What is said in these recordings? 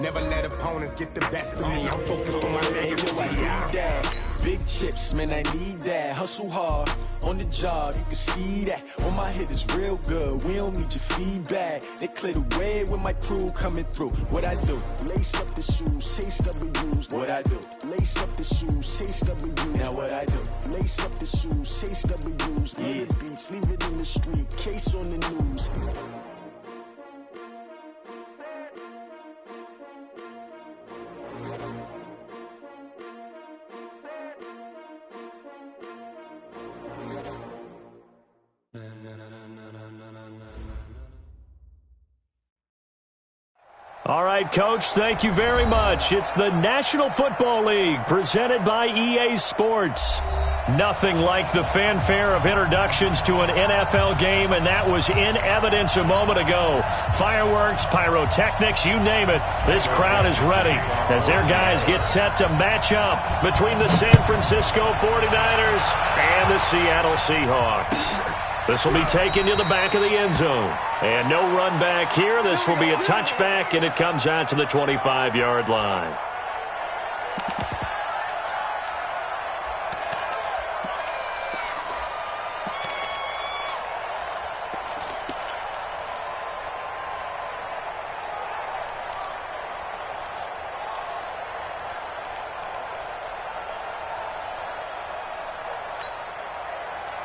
Never let opponents get the best of me. I'm focused on my legacy. I need that. Big chips, man, I need that. Hustle hard on the job, you can see that. On my head is real good, we don't need your feedback. They clear the way with my crew coming through. What I do? Lace up the shoes, chase W's. What I do? Lace up the shoes, chase W's. Now what I do? Lace up the shoes, chase W's. Yeah. The beats, leave it in the street, case on the news. All right, Coach, thank you very much. It's the National Football League presented by EA Sports. Nothing like the fanfare of introductions to an NFL game, and that was in evidence a moment ago. Fireworks, pyrotechnics, you name it. This crowd is ready as their guys get set to match up between the San Francisco 49ers and the Seattle Seahawks. This will be taken to the back of the end zone. And no run back here. This will be a touchback, and it comes out to the 25-yard line.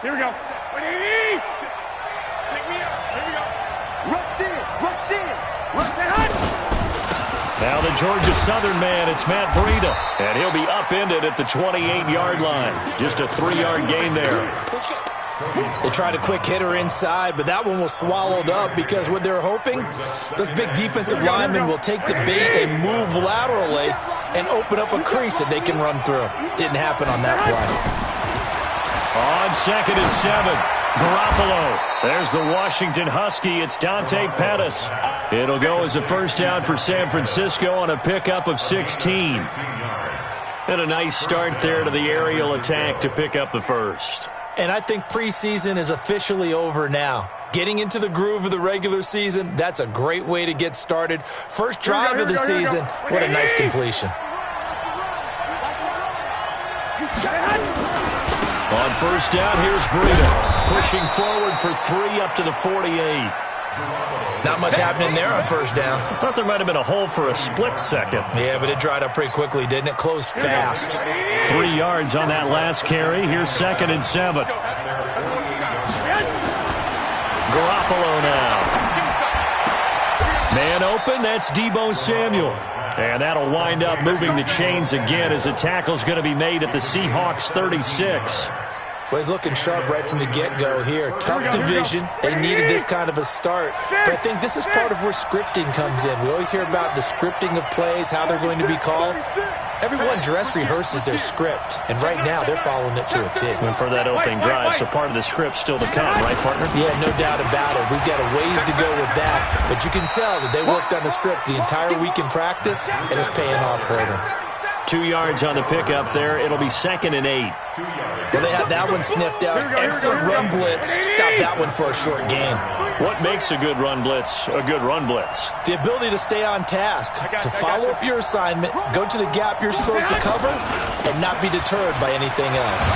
Here we go. Pick me up. Here we go. Rush in. Now the Georgia Southern man, it's Matt Breida. And he'll be upended at the 28-yard line. Just a 3-yard gain there. They tried a quick hitter inside, but that one was swallowed up because what they're hoping, those big defensive linemen will take the bait and move laterally and open up a crease that they can run through. Didn't happen on that play. On 2nd and 7, Garoppolo. There's the Washington Husky. It's Dante Pettis. It'll go as a first down for San Francisco on a pickup of 16. And a nice start there to the aerial attack to pick up the first. And I think preseason is officially over now. Getting into the groove of the regular season, that's a great way to get started. First drive of the season, what a nice completion. On first down, here's Breida. Pushing forward for 3 up to the 48. Not much happening there on first down. I thought there might have been a hole for a split second. Yeah, but it dried up pretty quickly, didn't it? Closed fast. 3 yards on that last carry. Here's 2nd and 7. Garoppolo now. Man open, that's Deebo Samuel. And that'll wind up moving the chains again as the tackle's going to be made at the Seahawks 36. Well, he's looking sharp right from the get-go here. Tough division. They needed this kind of a start. But I think this is part of where scripting comes in. We always hear about the scripting of plays, how they're going to be called. Everyone dress rehearses their script, and right now they're following it to a T. And for that opening drive, so part of the script still to come, right, partner? Yeah, no doubt about it. We've got a ways to go with that, but you can tell that they worked on the script the entire week in practice, and it's paying off for them. 2 yards on the pickup there. It'll be 2nd and 8. Well, they had that one sniffed out. Excellent run blitz. Stop that one for a short gain. What makes a good run blitz a good run blitz? The ability to stay on task, to follow up your assignment, go to the gap you're supposed to cover, and not be deterred by anything else.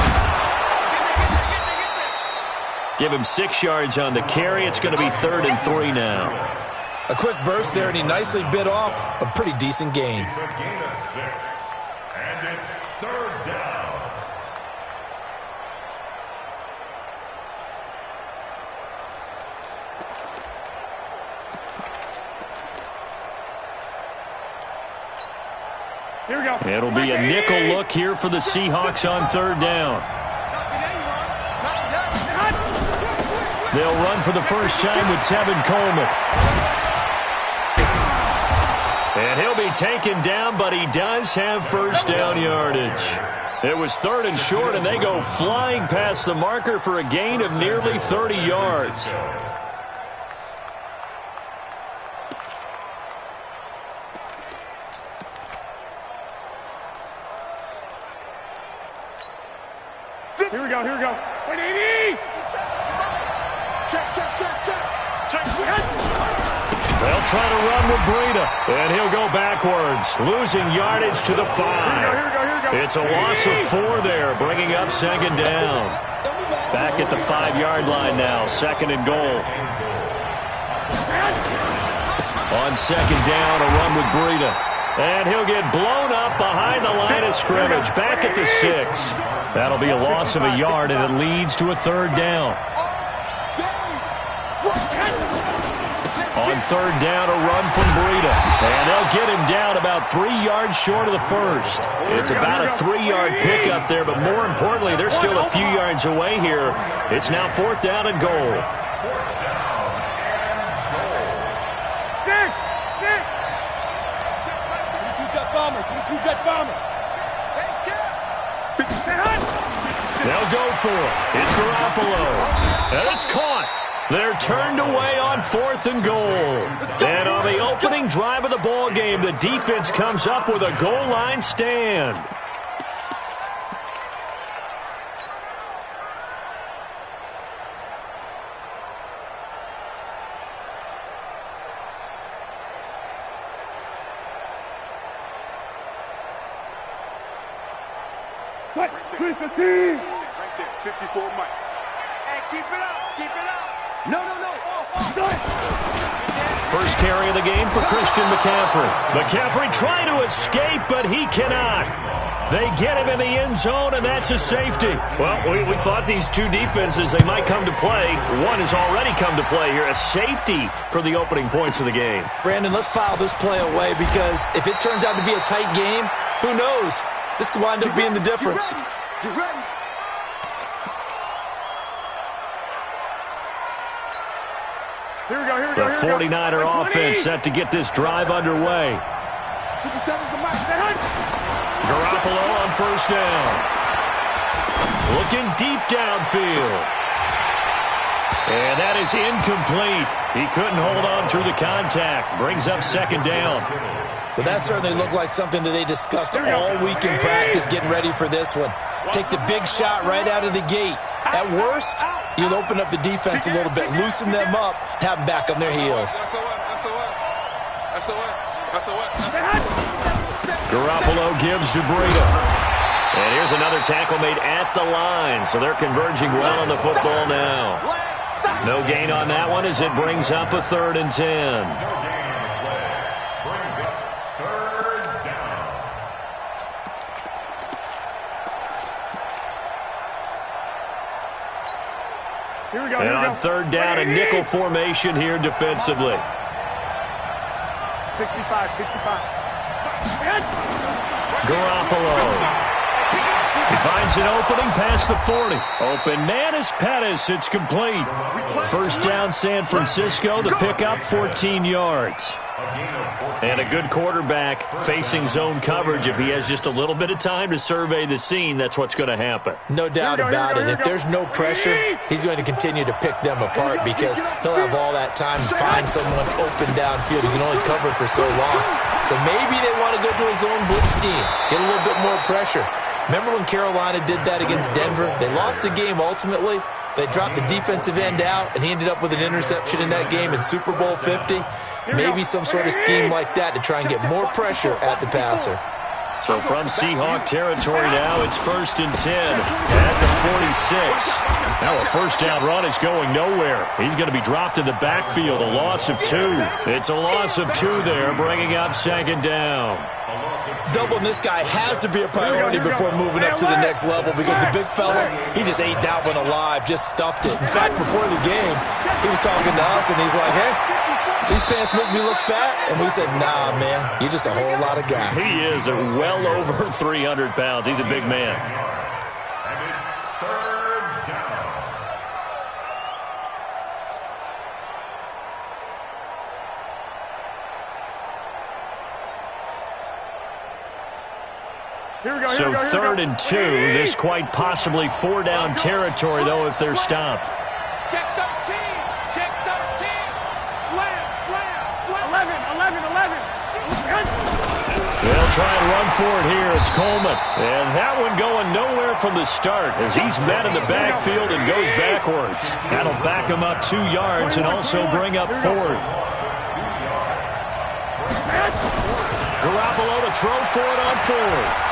Give him 6 yards on the carry. It's going to be 3rd and 3 now. A quick burst there, and he nicely bit off a pretty decent gain. And it's 3rd down. Here we go. It'll be a nickel look here for the Seahawks on 3rd down. They'll run for the first time with Tevin Coleman. And he'll be taken down, but he does have first down yardage. It was 3rd and short, and they go flying past the marker for a gain of nearly 30 yards. Here we go. 180! Check. They'll try to run with Breida, and he'll go backward. yards, losing yardage to the 5. It's a loss of 4 there, bringing up second down. Back at the 5-yard line now, second and goal. On second down, a run with Breida. And he'll get blown up behind the line of scrimmage, back at the 6. That'll be a loss of a yard, and it leads to a third down. On third down, a run from Breida. And they'll get him down about 3 yards short of the first. It's about a 3-yard pickup there, but more importantly, they're still a few yards away here. It's now fourth down and goal. They'll go for it. It's Garoppolo. And it's caught. They're turned away on fourth and goal. And on the opening drive of the ball game, the defense comes up with a goal line stand. Right there, 54 Mike. Hey, keep it up, keep it up. No. First carry of the game for Christian McCaffrey. McCaffrey trying to escape, but he cannot. They get him in the end zone, and that's a safety. Well, we thought these two defenses, they might come to play. One has already come to play here. A safety for the opening points of the game. Brandon, let's file this play away because if it turns out to be a tight game, who knows? This could wind up being the difference. Get ready. Here we go. The 49er offense set to get this drive underway. 57's the mic. Garoppolo on first down. Looking deep downfield. And that is incomplete. He couldn't hold on through the contact. Brings up second down. But that certainly looked like something that they discussed all week in practice, getting ready for this one. Take the big shot right out of the gate. At worst, you'll open up the defense a little bit, loosen them up, have them back on their heels. Garoppolo gives to Breida. And here's another tackle made at the line, so they're converging well on the football now. No gain on that one as it brings up a 3rd and 10. And on third down, a nickel formation here defensively. 65. Garoppolo. He finds an opening past the 40. Open man is Pettis. It's complete. First down, San Francisco. The pickup, 14 yards. And a good quarterback facing zone coverage. If he has just a little bit of time to survey the scene, that's what's going to happen. No doubt about it. If there's no pressure, he's going to continue to pick them apart because he'll have all that time to find someone open downfield. He can only cover for so long. So maybe they want to go to a zone blitz scheme, get a little bit more pressure. Remember when Carolina did that against Denver? They lost the game ultimately. They dropped the defensive end out, and he ended up with an interception in that game in Super Bowl 50. Maybe some sort of scheme like that to try and get more pressure at the passer. So from Seahawk territory now, it's 1st and 10 at the 46. Now a first down run is going nowhere. He's going to be dropped in the backfield, a loss of 2. It's a loss of 2 there, bringing up second down. Doubling this guy has to be a priority before moving up to the next level because the big fella, he just ate that one alive, just stuffed it. In fact, before the game, he was talking to us, and he's like, hey, these pants make me look fat. And we said, nah, man, you're just a whole lot of guy. He is well over 300 pounds. He's a big man. So 3rd and 2, this quite possibly 4-down territory, though, if they're stopped. Check 13. Check 13. Slam. 11. They'll try and run for it here. It's Coleman. And that one going nowhere from the start as he's met in the backfield and goes backwards. That'll back him up 2 yards and also bring up 4th. Garoppolo to throw for it on fourth.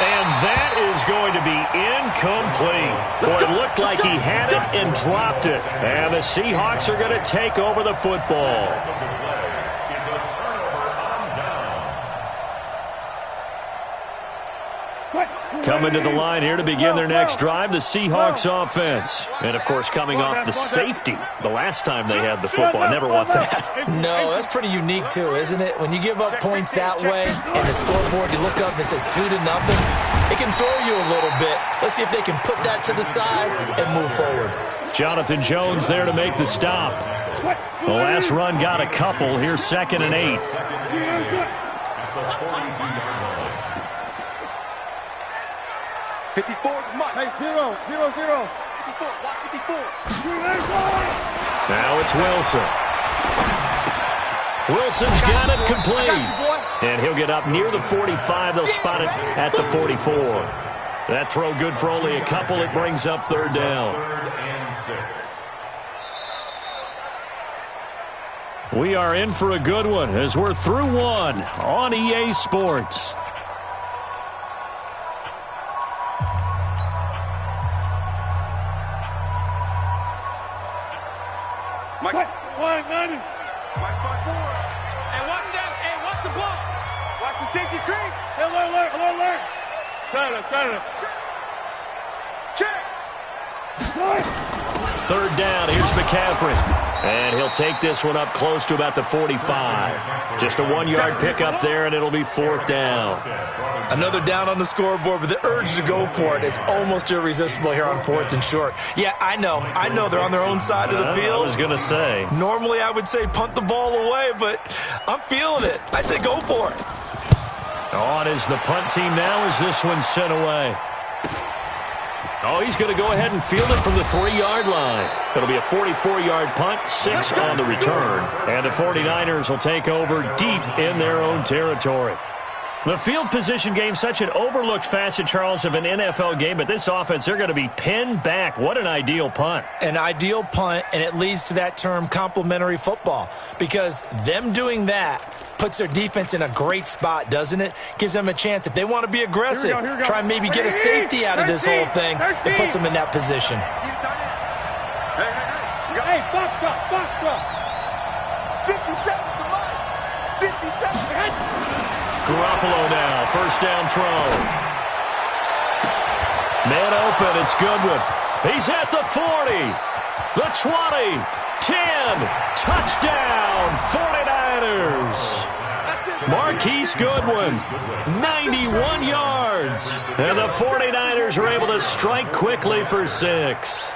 And that is going to be incomplete. Boy, it looked like he had it and dropped it. And the Seahawks are going to take over the football. Coming to the line here to begin their next drive, the Seahawks offense. And, of course, coming off the safety the last time they had the football. I never want that. No, that's pretty unique, too, isn't it? When you give up points that way and the scoreboard, you look up and it says 2-0, it can throw you a little bit. Let's see if they can put that to the side and move forward. Jonathan Jones there to make the stop. The last run got a couple. Here's 2nd and 8. 54 Mike. Hey, 0, 0, 0. 54, block 54. Now it's Wilson. Wilson's got it complete. And he'll get up near the 45. They'll spot it at the 44. That throw good for only a couple. It brings up 3rd down. 3rd and 6. We are in for a good one as we're through one on EA Sports. Mike. 190. Mike 5-4. Hey, watch that. Hey, watch the ball. Watch the safety creep. Hey, alert. Senator. Check. 3rd down. Here's McCaffrey. And he'll take this one up close to about the 45. Just a 1-yard pickup there, and it'll be 4th down. Another down on the scoreboard, but the urge to go for it is almost irresistible here on 4th and short. Yeah, I know they're on their own side of the field. I was going to say. Normally I would say punt the ball away, but I'm feeling it. I say go for it. On is the punt team now as this one's sent away. Oh, he's going to go ahead and field it from the 3-yard line. It'll be a 44-yard punt, 6 on the return. And the 49ers will take over deep in their own territory. The field position game, such an overlooked facet, Charles, of an NFL game, but this offense, they're going to be pinned back. What an ideal punt. An ideal punt, and it leads to that term complementary football, because them doing that puts their defense in a great spot, doesn't it? Gives them a chance. If they want to be aggressive, here we go. try and maybe get a safety out of this whole thing, it puts them in that position. Hey, Foxtrot. 50 seconds to Mike. 50 seconds. Garoppolo now, 1st down throw. Man open, it's Goodwin. He's at the 40, the 20, 10, touchdown, 49ers. Marquise Goodwin, 91 yards. And the 49ers are able to strike quickly for 6.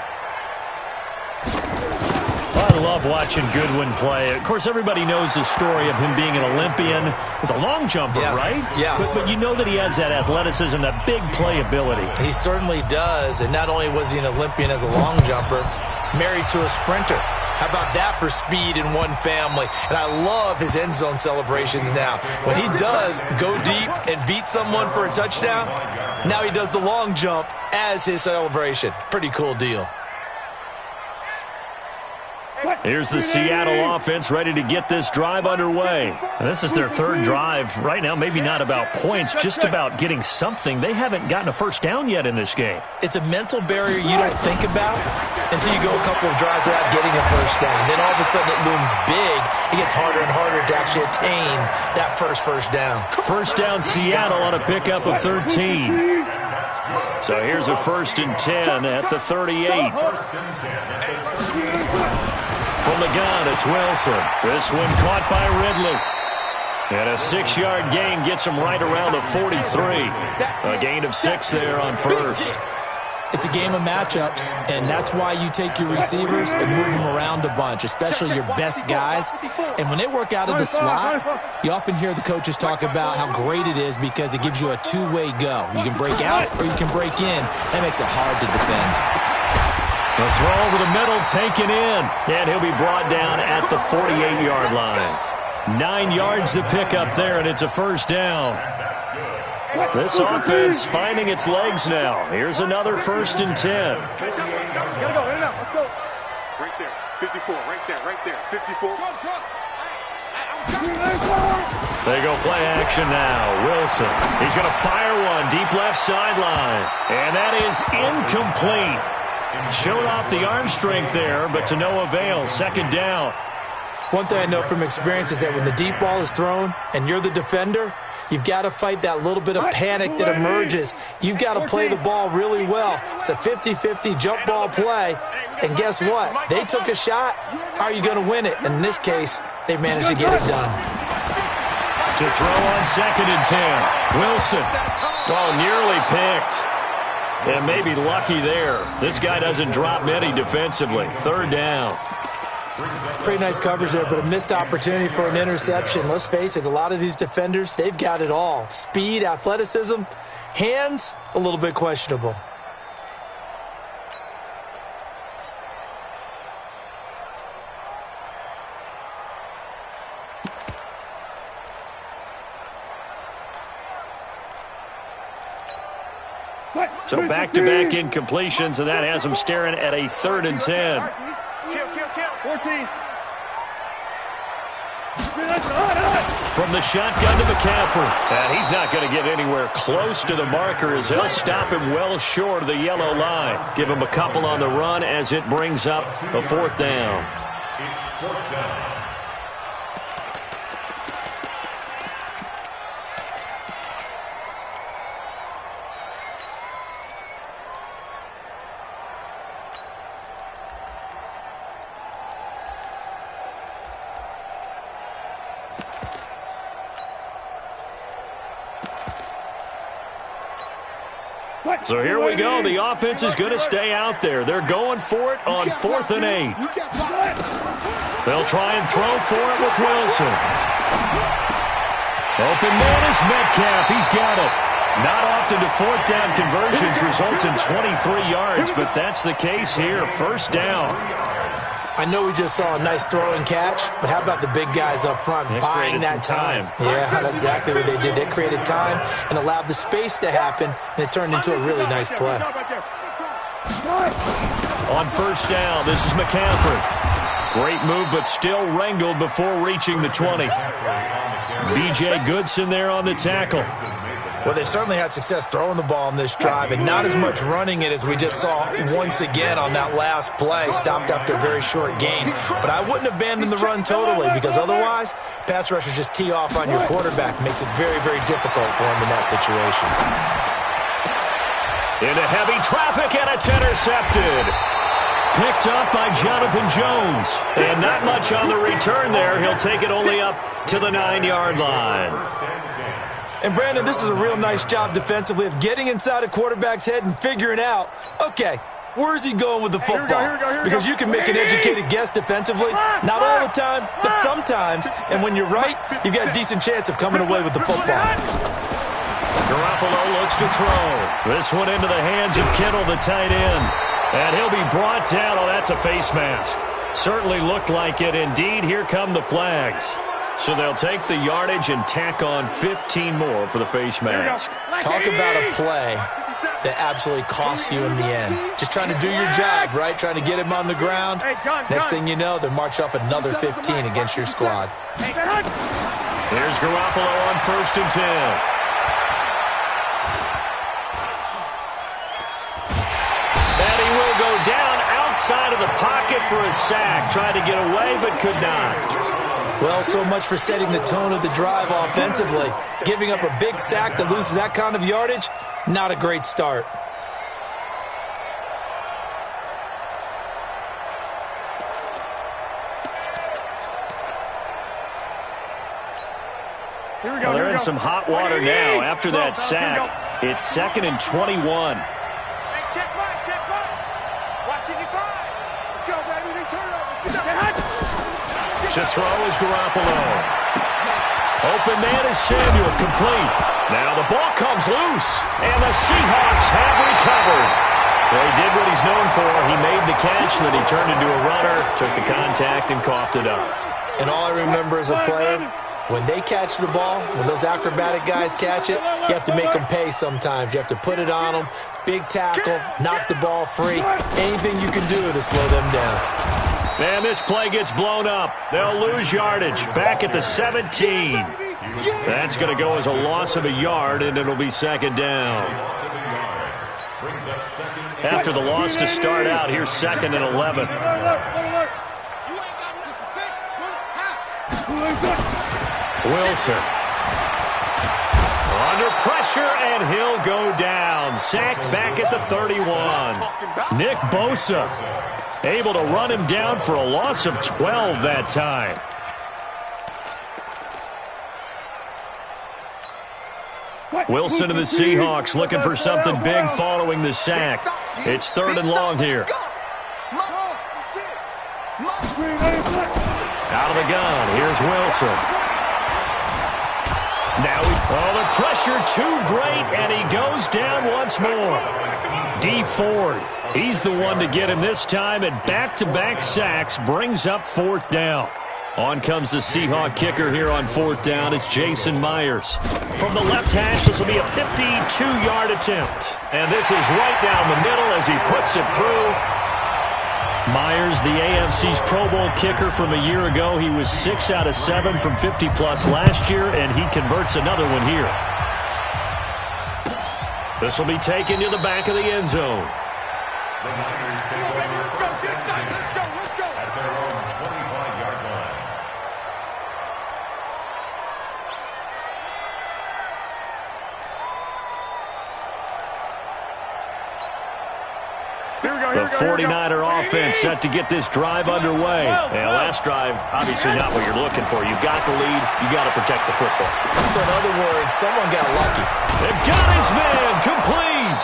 I love watching Goodwin play. Of course, everybody knows the story of him being an Olympian. He's a long jumper, right? Yes. But you know that he has that athleticism, that big playability. He certainly does, and not only was he an Olympian as a long jumper, married to a sprinter. How about that for speed in one family? And I love his end zone celebrations now. When he does go deep and beat someone for a touchdown, now he does the long jump as his celebration. Pretty cool deal. Here's the Seattle offense ready to get this drive underway. And this is their 3rd drive. Right now, maybe not about points, just about getting something. They haven't gotten a 1st down yet in this game. It's a mental barrier you don't think about until you go a couple of drives without getting a 1st down. Then all of a sudden it looms big. It gets harder and harder to actually attain that first down. 1st down Seattle on a pickup of 13. So here's a 1st and 10 at the 38. From the gun, it's Wilson. This one caught by Ridley. And a 6-yard gain gets him right around the 43. A gain of 6 there on 1st. It's a game of matchups, and that's why you take your receivers and move them around a bunch, especially your best guys. And when they work out of the slot, you often hear the coaches talk about how great it is because it gives you a two-way go. You can break out or you can break in. That makes it hard to defend. The throw over the middle taken in, and he'll be brought down at the 48-yard line. 9 yards to pick up there, and it's a 1st down. This offense finding its legs now. Here's another 1st and 10. Gotta go, let's go. Right there, 54, right there, 54. They go play action now. Wilson. He's going to fire one deep left sideline. And that is incomplete. Showed off the arm strength there, but to no avail. Second down. One thing I know from experience is that when the deep ball is thrown and you're the defender, you've got to fight that little bit of panic that emerges. You've got to play the ball really well. It's a 50-50 jump ball play. And guess what? They took a shot. How are you going to win it? And in this case, they managed to get it done. To throw on 2nd and 10. Wilson. Well, nearly picked. And maybe lucky there. This guy doesn't drop many defensively. 3rd down. Pretty nice coverage there, but a missed opportunity for an interception. Let's face it, a lot of these defenders, they've got it all. Speed, athleticism, hands, a little bit questionable. So back-to-back incompletions, and that has him staring at a 3rd and 10. 14. From the shotgun to McCaffrey. And he's not going to get anywhere close to the marker as he'll stop him well short of the yellow line. Give him a couple on the run as it brings up a 4th down. It's 4th down. So here we go. The offense is going to stay out there. They're going for it on 4th and 8. They'll try and throw for it with Wilson. Open man is Metcalf. He's got it. Not often do 4th down conversions result in 23 yards, but that's the case here. 1st down. I know we just saw a nice throw and catch, but how about the big guys up front buying that time? Yeah, that's exactly what they did. They created time and allowed the space to happen, and it turned into a really nice play. On 1st down, this is McCaffrey. Great move, but still wrangled before reaching the 20. B.J. Goodson there on the tackle. Well, they certainly had success throwing the ball on this drive and not as much running it as we just saw once again on that last play. Stopped after a very short gain. But I wouldn't abandon the run totally because otherwise, pass rushers just tee off on your quarterback. Makes it very, very difficult for him in that situation. Into heavy traffic, and it's intercepted. Picked up by Jonathan Jones. And not much on the return there. He'll take it only up to the 9-yard line. And, Brandon, this is a real nice job defensively of getting inside a quarterback's head and figuring out, okay, where's he going with the football? Because you can make an educated guess defensively. Not all the time, but sometimes. And when you're right, you've got a decent chance of coming away with the football. Garoppolo looks to throw. This one into the hands of Kittle, the tight end. And he'll be brought down. Oh, that's a face mask. Certainly looked like it. Indeed, here come the flags. So they'll take the yardage and tack on 15 more for the face mask. Talk about a play that absolutely costs you in the end. Just trying to do your job, right? Trying to get him on the ground. Next thing you know, they're marching off another 15 against your squad. Here's Garoppolo on 1st and 10. And he will go down outside of the pocket for a sack. Tried to get away, but could not. Well, so much for setting the tone of the drive offensively. Giving up a big sack that loses that kind of yardage, not a great start. Well, they're in some hot water now after that sack. It's 2nd and 21. To throw is Garoppolo. Open man is Samuel, complete. Now the ball comes loose, and the Seahawks have recovered. Well, he did what he's known for. He made the catch, then he turned into a runner, took the contact, and coughed it up. And all I remember as a player, when they catch the ball, when those acrobatic guys catch it, you have to make them pay sometimes. You have to put it on them, big tackle, knock the ball free, anything you can do to slow them down. And this play gets blown up. They'll lose yardage. Back at the 17. That's going to go as a loss of a yard, and it'll be second down. After the loss to start out, here's second and 11. Wilson. Under pressure, and he'll go down. Sacked back at the 31. Nick Bosa able to run him down for a loss of 12 that time. Wilson and the Seahawks looking for something big following the sack. It's third and long here. Out of the gun, here's Wilson. Now the pressure too great, and he goes down once more. D. Ford, he's the one to get him this time, and back-to-back sacks brings up fourth down. On comes the Seahawk kicker here on fourth down. It's Jason Myers. From the left hash, this will be a 52-yard attempt. And this is right down the middle as he puts it through. Myers, the AFC's Pro Bowl kicker from a year ago. He was 6 out of 7 from 50-plus last year, and he converts another one here. This will be taken to the back of the end zone. The 49er offense set to get this drive underway. And last drive, obviously not what you're looking for. You've got the lead. You've got to protect the football. So in other words, someone got lucky. They've got his man complete.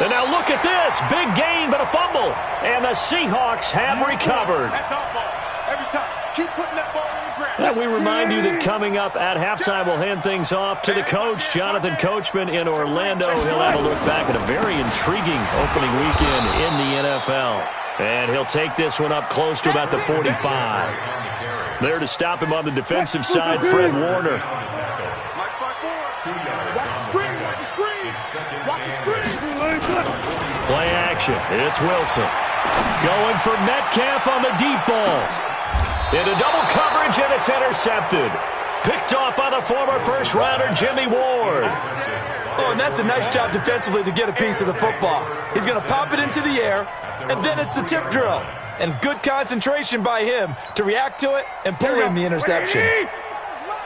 And now look at this. Big gain, but a fumble. And the Seahawks have recovered. That's our ball. Every time. Keep putting that ball on the ground. And we remind you that coming up at halftime, we'll hand things off to the coach, Jonathan Coachman in Orlando. He'll have a look back at a very intriguing opening weekend in the NFL. And he'll take this one up close to about the 45. There to stop him on the defensive side, Fred Warner. Watch the screen. Watch the screen. Watch the screen. Play action. It's Wilson. Going for Metcalf on the deep ball. Into double coverage, and it's intercepted. Picked off by the former first-rounder Jimmy Ward. Oh, and that's a nice job defensively to get a piece of the football. He's going to pop it into the air, and then it's the tip drill. And good concentration by him to react to it and pull in the interception.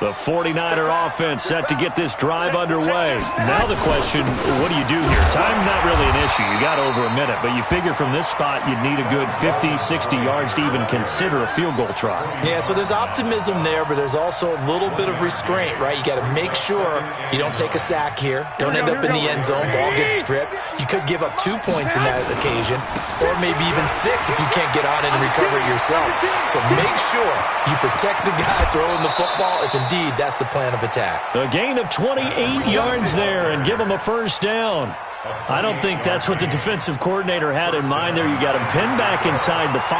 The 49er offense set to get this drive underway. Now the question, what do you do here? Time not really an issue. You got over a minute, but you figure from this spot you'd need a good 50, 60 yards to even consider a field goal try. Yeah, so there's optimism there, but there's also a little bit of restraint, right? You got to make sure you don't take a sack here. Don't end up in the end zone. Ball gets stripped. You could give up 2 points in that occasion, or maybe even 6 if you can't get on it and recover it yourself. So make sure you protect the guy throwing the football if indeed that's the plan of attack. A gain of 28 yards there and give him a first down. I don't think that's what the defensive coordinator had in mind there. You got him pinned back inside the 5,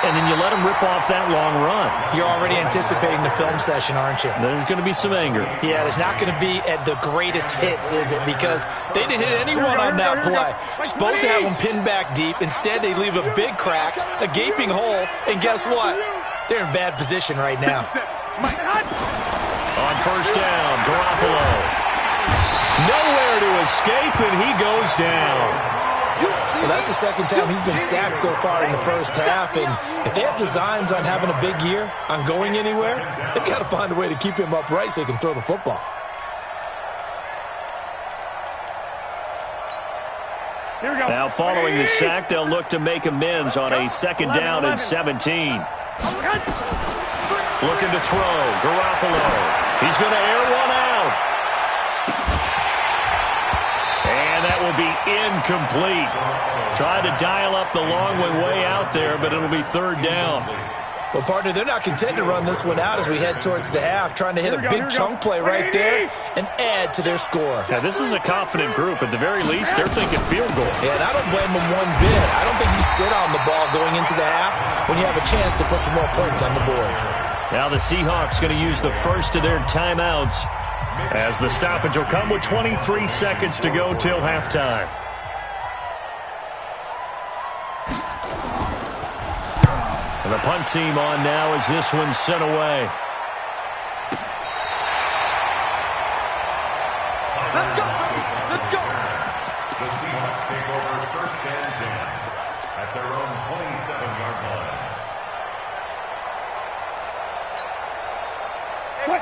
and then you let him rip off that long run. You're already anticipating the film session, aren't you? There's going to be some anger. Yeah, there's not going to be at the greatest hits, is it? Because they didn't hit anyone on that play. Supposed to have them pinned back deep. Instead, they leave a big crack, a gaping hole, and guess what? They're in bad position right now. On first down, Garoppolo. Nowhere to escape, and he goes down. Well, that's the second time he's been sacked so far in the first half, and if they have designs on having a big year, on going anywhere, they've got to find a way to keep him upright so he can throw the football. Now, following the sack, they'll look to make amends on a second down and 17. Looking to throw, Garoppolo. He's going to air one out. And that will be incomplete. Trying to dial up the long one way out there, but it'll be third down. Well, partner, they're not content to run this one out as we head towards the half, trying to hit a big chunk play right there and add to their score. Yeah, this is a confident group. At the very least, they're thinking field goal. Yeah, and I don't blame them one bit. I don't think you sit on the ball going into the half when you have a chance to put some more points on the board. Now the Seahawks going to use the first of their timeouts as the stoppage will come with 23 seconds to go till halftime. And the punt team on now as this one's sent away. Let's go, baby. Let's go. The Seahawks take over 1st and 10 at their own 27-yard line.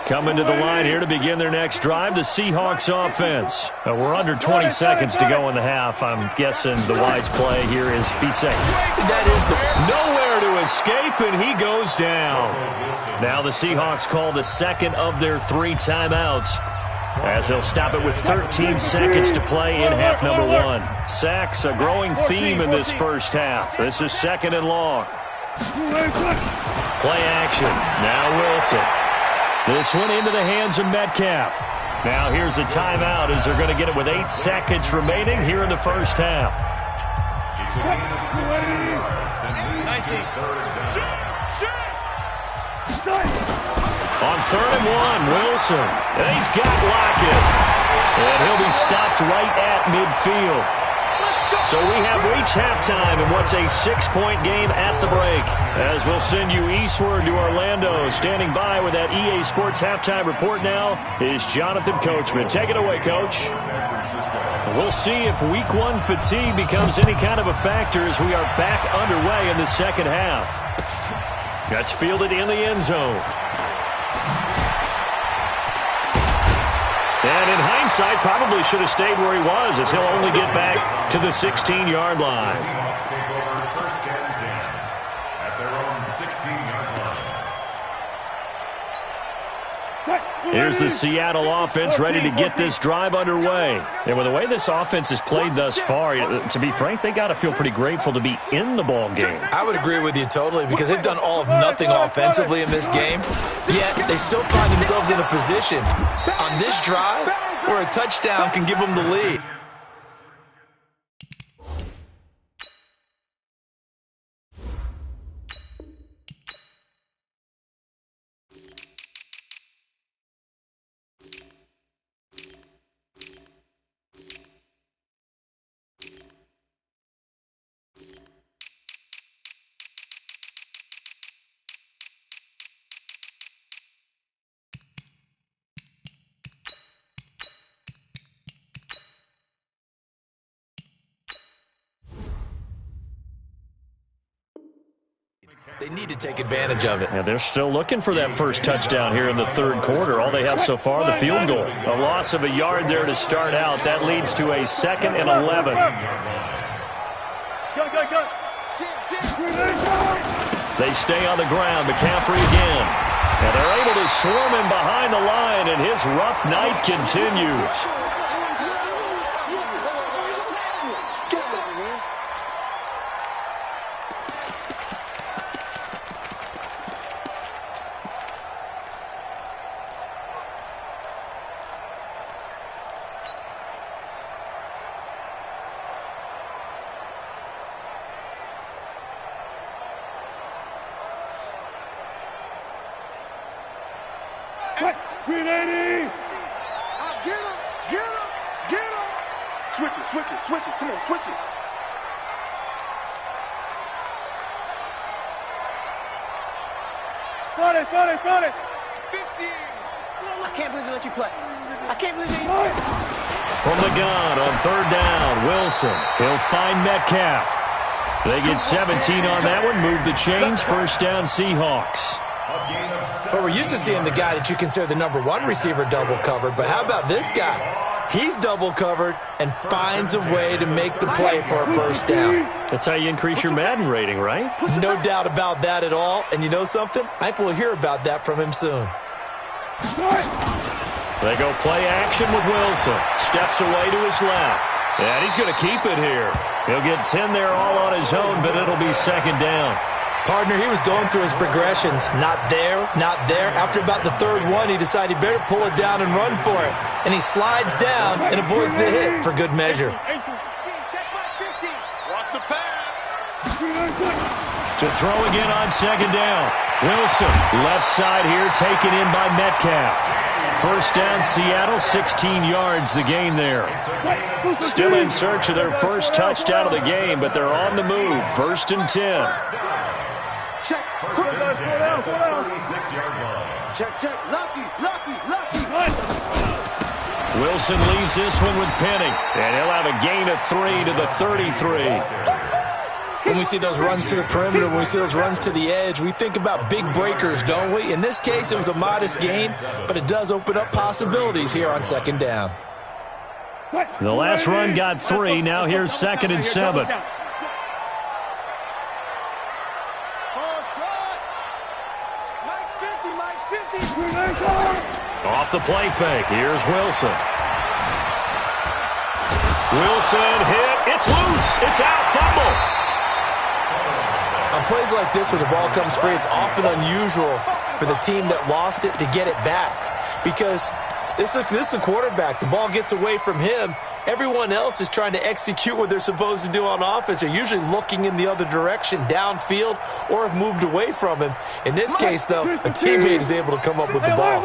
Coming to the line here to begin their next drive, the Seahawks offense. We're under 20 seconds to go in the half. I'm guessing the wise play here is be safe. That is Nowhere to escape, and he goes down. Now the Seahawks call the second of their 3 timeouts, as they'll stop it with 13 seconds to play in half number 1. Sacks, a growing theme in this first half. This is 2nd and long. Play action. Now Wilson. This one into the hands of Metcalf. Now here's a timeout as they're going to get it with 8 seconds remaining here in the first half. On 3rd and 1, Wilson. And he's got Lockett. And he'll be stopped right at midfield. So we have reached halftime in what's a 6-point game at the break. As we'll send you eastward to Orlando. Standing by with that EA Sports halftime report now is Jonathan Coachman. Take it away, Coach. We'll see if Week 1 fatigue becomes any kind of a factor as we are back underway in the second half. That's fielded in the end zone. And in hindsight, probably should have stayed where he was, as he'll only get back to the 16-yard line. Seahawks take over 1st and 10 at their own 16-yard line. Here's the Seattle offense ready to get this drive underway. And with the way this offense has played thus far, to be frank, they got to feel pretty grateful to be in the ball game. I would agree with you totally, because they've done all of nothing offensively in this game, yet they still find themselves in a position on this drive where a touchdown can give them the lead. They need to take advantage of it. Yeah, they're still looking for that first touchdown here in the 3rd quarter. All they have so far, the field goal. A loss of a yard there to start out. That leads to a 2nd and 11. They stay on the ground. McCaffrey again. And they're able to swarm him behind the line, and his rough night continues. Switch it. Come on, switch it. Got it. 50. I can't believe they let you play. I can't believe they... From the gun on 3rd down, Wilson. He'll find Metcalf. They get 17 on that one. Move the chains. 1st down, Seahawks. But we're used to seeing the guy that you consider the number 1 receiver double covered. But how about this guy? He's double covered and finds a way to make the play for a 1st down. That's how you increase your Madden rating, right? No doubt about that at all. And you know something? I think we'll hear about that from him soon. They go play action with Wilson. Steps away to his left. And he's going to keep it here. He'll get 10 there all on his own, but it'll be 2nd down. Partner, he was going through his progressions. Not there, not there. After about the 3rd one, he decided he better pull it down and run for it. And he slides down and avoids the hit for good measure. Watch the pass. To throw again on 2nd down. Wilson, left side here, taken in by Metcalf. 1st down, Seattle, 16 yards the gain there. Still in search of their first touchdown of the game, but they're on the move. 1st and 10. Check. First and 10 at the 36-yard line. Check. Lucky. Wilson leaves this one with Penny, and he'll have a gain of 3 to the 33. When we see those runs to the perimeter, when we see those runs to the edge, we think about big breakers, don't we? In this case, it was a modest gain, but it does open up possibilities here on second down. The last run got 3. Now here's 2nd and 7. Off the play fake. Here's Wilson. Wilson hit. It's loose. It's out. Fumble. On plays like this where the ball comes free, it's often unusual for the team that lost it to get it back because this is the quarterback. The ball gets away from him. Everyone else is trying to execute what they're supposed to do on offense. They're usually looking in the other direction, downfield, or have moved away from him. In this case, though, a teammate is able to come up with the ball.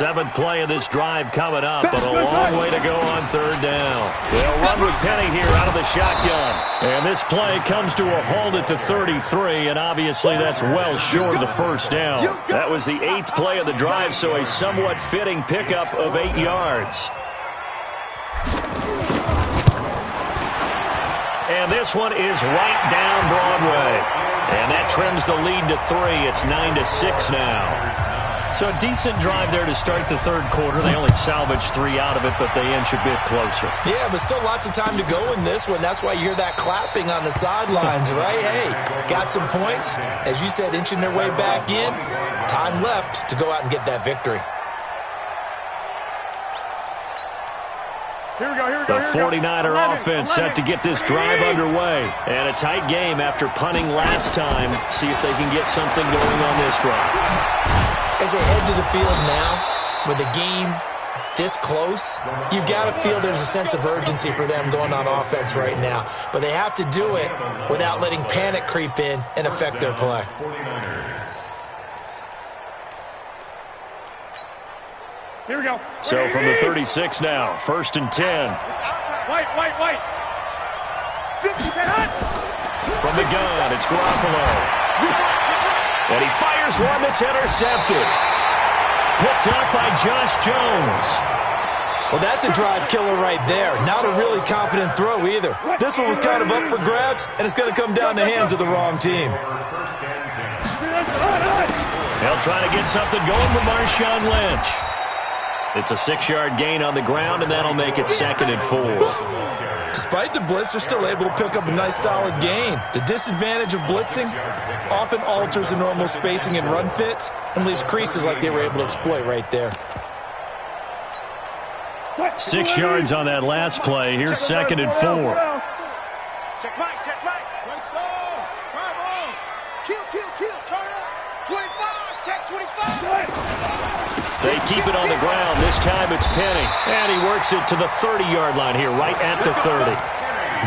7th play of this drive coming up, but a long way to go on 3rd down. They'll run with Penny here out of the shotgun. And this play comes to a halt at the 33, and obviously that's well short of the 1st down. That was the 8th play of the drive, so a somewhat fitting pickup of 8 yards. And this one is right down Broadway. And that trims the lead to 3. It's 9-6 now. So a decent drive there to start the 3rd quarter. They only salvaged 3 out of it, but they inch a bit closer. Yeah, but still lots of time to go in this one. That's why you hear that clapping on the sidelines, right? Hey, got some points. As you said, inching their way back in. Time left to go out and get that victory. Here we go. The 49er offense set to get this drive underway. And a tight game after punting last time. See if they can get something going on this drive. As they head to the field now, with a game this close, you've got to feel there's a sense of urgency for them going on offense right now. But they have to do it without letting panic creep in and affect their play. Here we go. So from the 36 now, 1st and 10. White. From the gun, it's Garoppolo. And he fires one that's intercepted. Picked up by Josh Jones. Well, that's a drive killer right there. Not a really confident throw either. This one was kind of up for grabs, and it's going to come down the hands of the wrong team. They'll try to get something going with Marshawn Lynch. It's a 6-yard gain on the ground, and that'll make it 2nd and 4. Despite the blitz, they're still able to pick up a nice, solid gain. The disadvantage of blitzing often alters the normal spacing and run fits and leaves creases like they were able to exploit right there. 6 yards on that last play. Here's 2nd and 4. Check right. Let's go. Come on. Kill. Turn up. 25. Check 25. They keep it on the ground. This time it's Penny. And he works it to the 30-yard line here, right at the 30.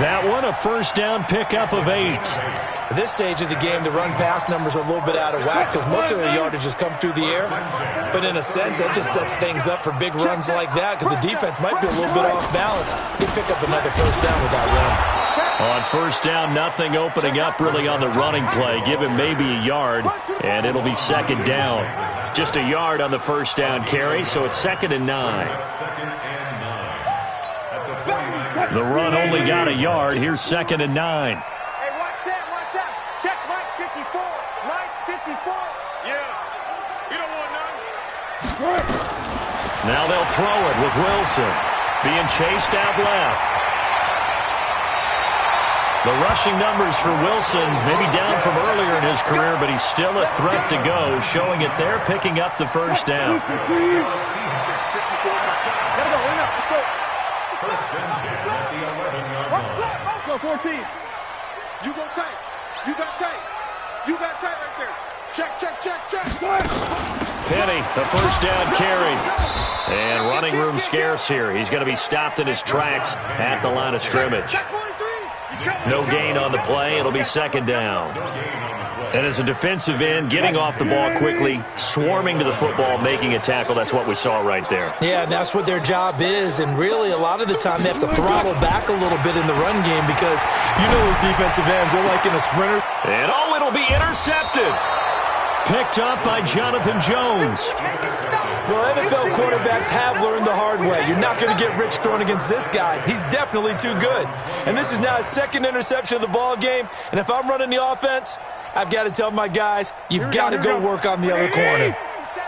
That one, a 1st down pickup of 8. At this stage of the game, the run-pass numbers are a little bit out of whack because most of the yardage has come through the air. But in a sense, that just sets things up for big runs like that because the defense might be a little bit off balance. He'd pick up another 1st down with that run. On 1st down, nothing opening up really on the running play. Give him maybe a yard, and it'll be 2nd down. Just a yard on the 1st down carry, so it's 2nd and 9. The run only got a yard. Here's 2nd and 9. Hey, watch that. Check Mike 54. Yeah. You don't want none. Now they'll throw it with Wilson. Being chased out left. The rushing numbers for Wilson maybe down from earlier in his career, but he's still a threat to go, showing it there, picking up the 1st down. First and 10 at the 11-yard line. Also 14. You go tight. You got tight right there. Check. Penny, the 1st down carry. And running room scarce here. He's going to be stopped in his tracks at the line of scrimmage. No gain on the play. It'll be 2nd down. And as a defensive end, getting off the ball quickly, swarming to the football, making a tackle, that's what we saw right there. Yeah, and that's what their job is. And really, a lot of the time, they have to throttle back a little bit in the run game because you know those defensive ends are like in a sprinter. And it'll that'll be intercepted. Picked up by Jonathan Jones. Well, NFL quarterbacks have learned the hard way. You're not going to get rich throwing against this guy. He's definitely too good. And this is now his second interception of the ball game. And if I'm running the offense, I've got to tell my guys, you've got to go work on the other corner.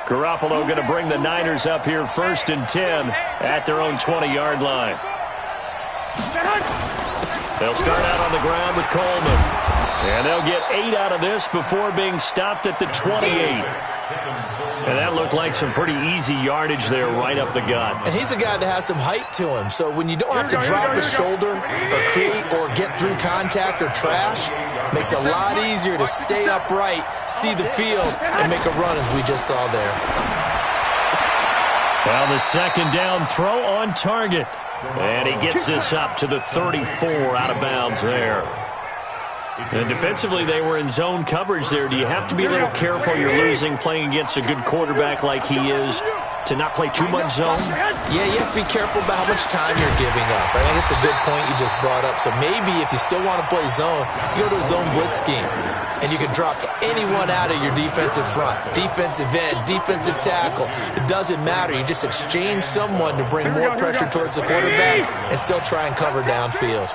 Garoppolo going to bring the Niners up here 1st and 10 at their own 20-yard line. They'll start out on the ground with Coleman. And they'll get 8 out of this before being stopped at the 28. And that looked like some pretty easy yardage there right up the gut. And he's a guy that has some height to him. So when you don't have to drop a shoulder or create or get through contact or trash, makes it a lot easier to stay upright, see the field, and make a run as we just saw there. Well, the second down throw on target. And he gets this up to the 34 out of bounds there. And defensively, they were in zone coverage there. Do you have to be a little careful you're losing playing against a good quarterback like he is to not play too much zone? Yeah, you have to be careful about how much time you're giving up. I think it's a good point you just brought up. So maybe if you still want to play zone, you go to a zone blitz scheme. And you can drop anyone out of your defensive front, defensive end, defensive tackle. It doesn't matter. You just exchange someone to bring more pressure towards the quarterback and still try and cover downfield.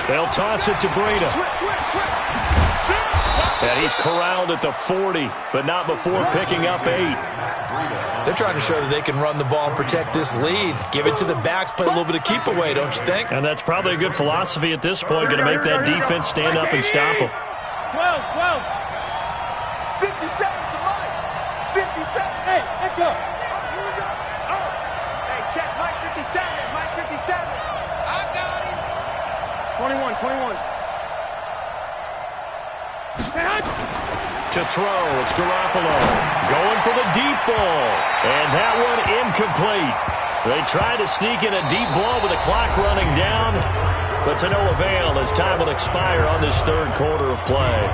They'll toss it to Breida. And he's corralled at the 40, but not before picking up 8. They're trying to show that they can run the ball and protect this lead. Give it to the backs, play a little bit of keep away, don't you think? And that's probably a good philosophy at this point, going to make that defense stand up and stop them. 12. 57 to Mike. 57. Hey, let's go. Here we go. Hey, check Mike 57. Mike 57. I got him. 21. To throw, it's Garoppolo going for the deep ball, and that one incomplete. They tried to sneak in a deep ball with the clock running down, but to no avail as time will expire on this third quarter of play.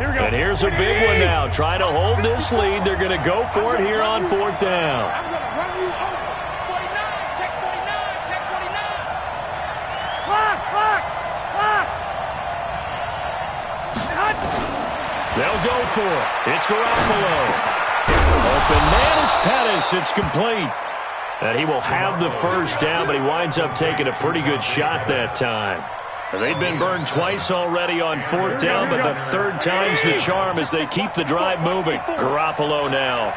And here's a big one now. Trying to hold this lead. They're going to go for it here on 4th down. I'm going to run you over. 49. Check 49. Check 49. Clock. They'll go for it. It's Garoppolo. Open man is Pettis. It's complete. And he will have the first down, but he winds up taking a pretty good shot that time. They've been burned twice already on 4th down, but the third time's the charm as they keep the drive moving. Garoppolo now.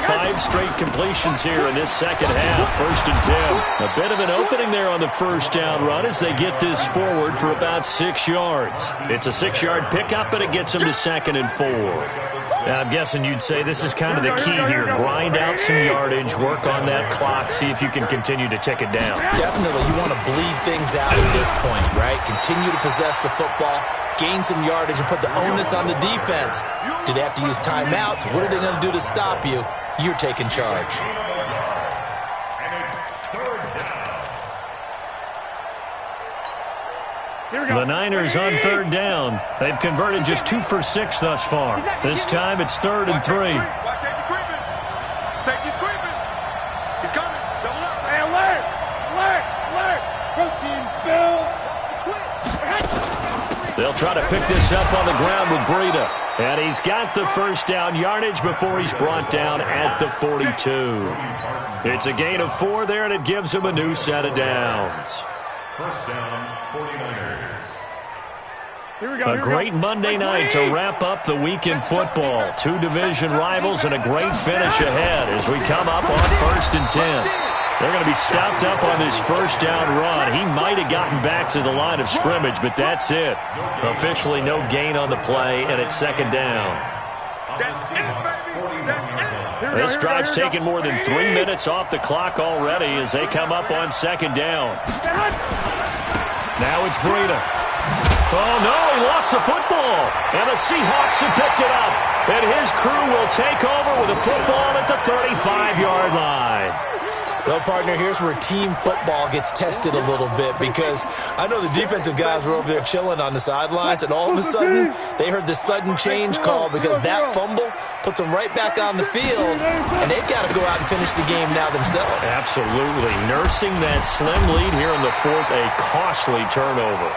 5 straight completions here in this second half. 1st and 10. A bit of an opening there on the first down run as they get this forward for about 6 yards. It's a 6-yard pickup, but it gets them to 2nd and 4. Now, I'm guessing you'd say this is kind of the key here. Grind out some yardage, work on that clock, see if you can continue to tick it down. Definitely, you want to bleed things out at this point, right? Continue to possess the football, gain some yardage, and put the onus on the defense. Do they have to use timeouts? What are they going to do to stop you? You're taking charge. The Niners on 3rd down. They've converted just 2 for 6 thus far. This time it's 3rd and 3. Watch safety creeping. Safety's creeping. He's coming. Double up. Hey, alert. Protein spill. They'll try to pick this up on the ground with Breida. And he's got the first down yardage before he's brought down at the 42. It's a gain of 4 there, and it gives him a new set of downs. First down, 49ers. A great Monday night to wrap up the week in football. 2 division rivals and a great finish ahead as we come up on 1st and 10. They're going to be stopped up on this first down run. He might have gotten back to the line of scrimmage, but that's it. Officially no gain on the play, and it's 2nd down. This drive's taken more than 3 minutes off the clock already as they come up on 2nd down. Now it's Breida. Oh, no, he lost the football. And the Seahawks have picked it up. And his crew will take over with a football at the 35-yard line. Well, partner, here's where team football gets tested a little bit, because I know the defensive guys were over there chilling on the sidelines, and all of a sudden they heard the sudden change call because that fumble puts them right back on the field, and they've got to go out and finish the game now themselves. Absolutely. Nursing that slim lead here in the fourth, a costly turnover.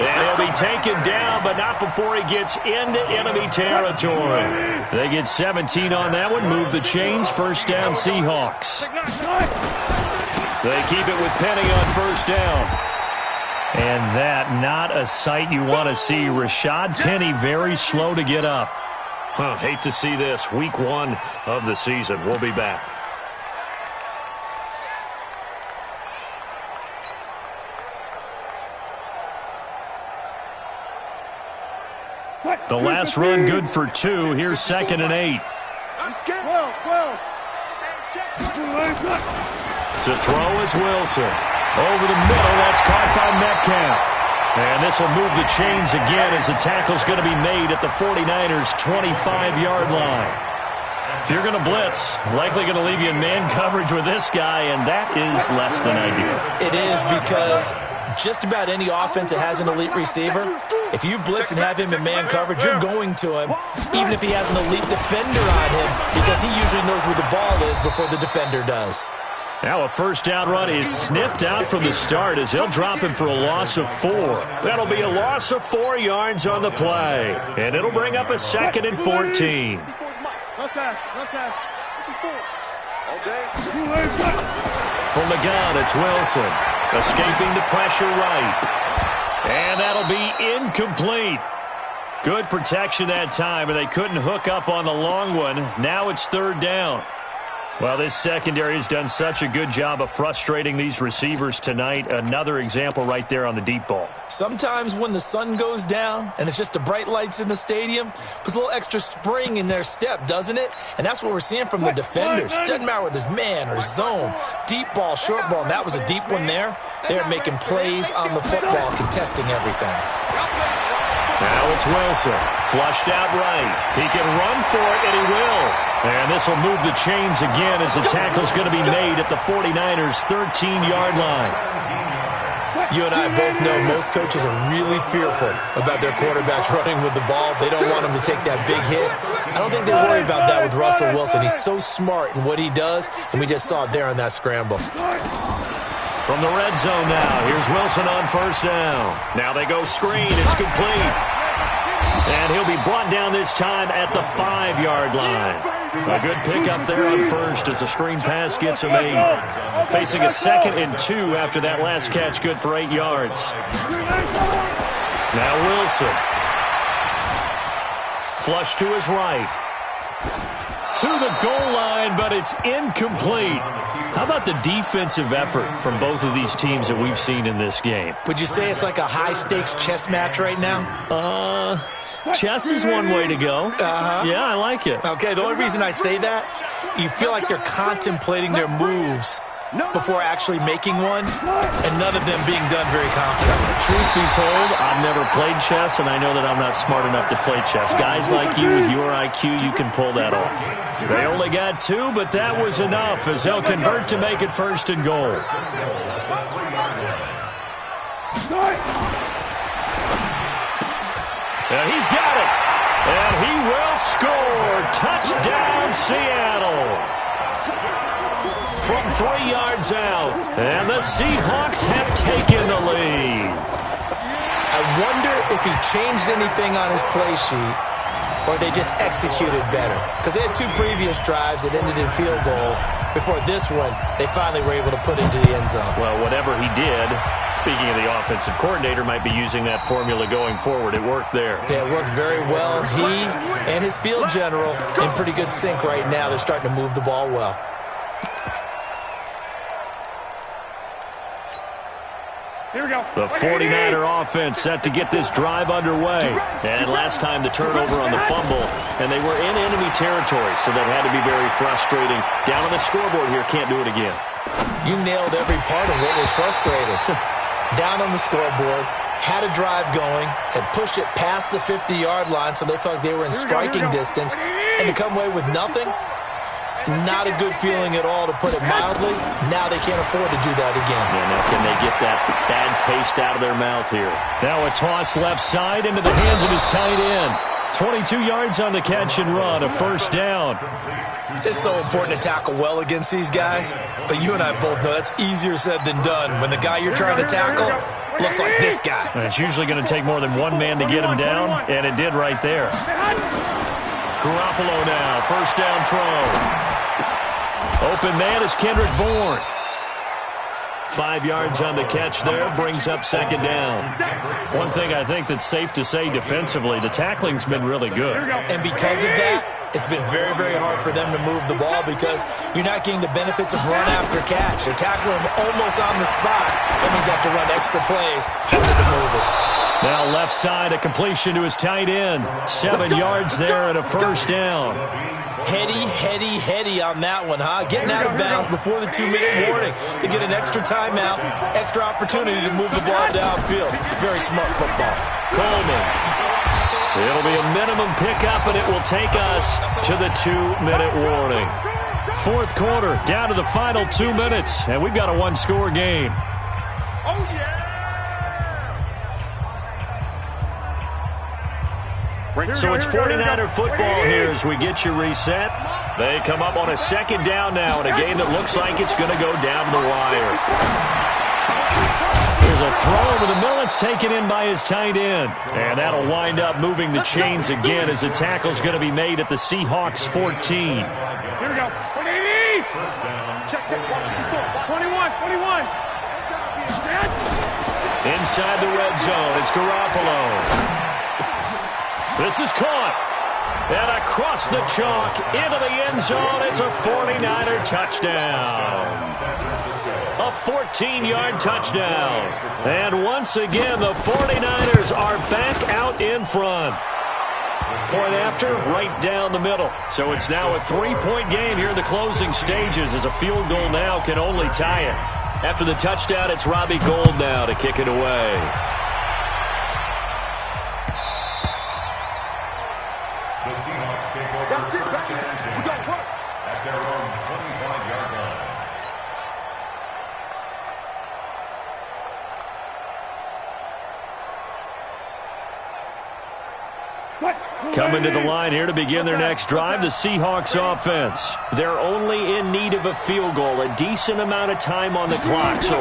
And he'll be taken down, but not before he gets into enemy territory. They get 17 on that one, move the chains, first down Seahawks. They keep it with Penny on first down. And that, not a sight you want to see. Rashad Penny very slow to get up. Hate to see this. Week 1 of the season. We'll be back. The last run good for 2. Here's 2nd and 8. To throw is Wilson. Over the middle, that's caught by Metcalf. And this will move the chains again as the tackle's going to be made at the 49ers' 25-yard line. If you're going to blitz, likely going to leave you in man coverage with this guy, and that is less than ideal. It is, because just about any offense that has an elite receiver, if you blitz and have him in man coverage, you're going to him, even if he has an elite defender on him, because he usually knows where the ball is before the defender does. Now a first down run is sniffed out from the start as they'll drop him for a loss of 4. That'll be a loss of 4 yards on the play. And it'll bring up a 2nd and 14. From the gun, it's Wilson. Escaping the pressure right. And that'll be incomplete. Good protection that time, and they couldn't hook up on the long one. Now it's 3rd down. Well, this secondary has done such a good job of frustrating these receivers tonight. Another example right there on the deep ball. Sometimes when the sun goes down and it's just the bright lights in the stadium, puts a little extra spring in their step, doesn't it? And that's what we're seeing from the defenders. Doesn't matter whether there's man or zone, deep ball, short ball, and that was a deep one there. They're making plays on the football, contesting everything. Now it's Wilson, flushed out right. He can run for it, and he will. And this will move the chains again as the tackle's going to be made at the 49ers' 13-yard line. You and I both know most coaches are really fearful about their quarterbacks running with the ball. They don't want him to take that big hit. I don't think they worry about that with Russell Wilson. He's so smart in what he does, and we just saw it there on that scramble. From the red zone now, here's Wilson on first down. Now they go screen. It's complete. And he'll be brought down this time at the 5-yard line. A good pickup there on first as the screen pass gets him 8. Facing a 2nd and 2 after that last catch, good for 8 yards. Now Wilson. Flush to his right. To the goal line, but it's incomplete. How about the defensive effort from both of these teams that we've seen in this game? Would you say it's like a high-stakes chess match right now? Chess is one way to go. Yeah, I like it. Okay, the only reason I say that, you feel like they're contemplating their moves before actually making one, and none of them being done very confident. Truth be told, I've never played chess, and I know that I'm not smart enough to play chess. Guys like you with your IQ, you can pull that off. They only got 2, but that was enough as they'll convert to make it 1st and goal. And he's got it. And he will score. Touchdown, Seattle. From 3 yards out. And the Seahawks have taken the lead. I wonder if he changed anything on his play sheet or they just executed better. Because they had 2 previous drives that ended in field goals. Before this one, they finally were able to put into the end zone. Well, whatever he did, speaking of the offensive coordinator, might be using that formula going forward. It worked there. Yeah, it works very well. He and his field general in pretty good sync right now. They're starting to move the ball well. Here we go. The 49er offense set to get this drive underway. And last time the turnover on the fumble, and they were in enemy territory, so that had to be very frustrating. Down on the scoreboard here, can't do it again. You nailed every part of what was frustrating. Down on the scoreboard, had a drive going, had pushed it past the 50-yard line, so they felt like they were in striking distance, and to come away with nothing, Not a good feeling at all, to put it mildly. Now they can't afford to do that again. Yeah, now can they get that bad taste out of their mouth here? Now a toss left side into the hands of his tight end. 22 yards on the catch and run, a first down. It's so important to tackle well against these guys, but you and I both know that's easier said than done when the guy you're trying to tackle looks like this guy. And it's usually going to take more than one man to get him down, and it did right there. Garoppolo now, first down throw. Open man is Kendrick Bourne. 5 yards on the catch there, brings up second down. One thing I think that's safe to say defensively, the tackling's been really good. And because of that, it's been very, very hard for them to move the ball because you're not getting the benefits of run after catch. They're tackling him almost on the spot. That means they have to run extra plays in order to move it. Now left side, a completion to his tight end. 7 yards there and a first down. Heady on that one, huh? Getting out of bounds before the 2-minute warning. They get an extra timeout, extra opportunity to move the ball downfield. Very smart football. Coleman. It'll be a minimum pickup, and it will take us to the 2-minute warning. Fourth quarter, down to the final 2 minutes, and we've got a one-score game. Oh, yeah! So it's 49er football here as we get you reset. They come up on a second down now in a game that looks like it's going to go down to the wire. Here's a throw over the middle. It's taken in by his tight end. And that'll wind up moving the chains again as the tackle's going to be made at the Seahawks 14. Here we go. 180! Check. 21. Inside the red zone, it's Garoppolo. This is caught. And across the chalk, into the end zone, it's a 49er touchdown. A 14-yard touchdown. And once again, the 49ers are back out in front. Point after, right down the middle. So it's now a 3-point game here in the closing stages as a field goal now can only tie it. After the touchdown, it's Robbie Gould now to kick it away. The Seahawks take over first and 10 at their own 25-yard line. Coming to the line here to begin their next drive, the Seahawks offense. They're only in need of a field goal, a decent amount of time on the clock. So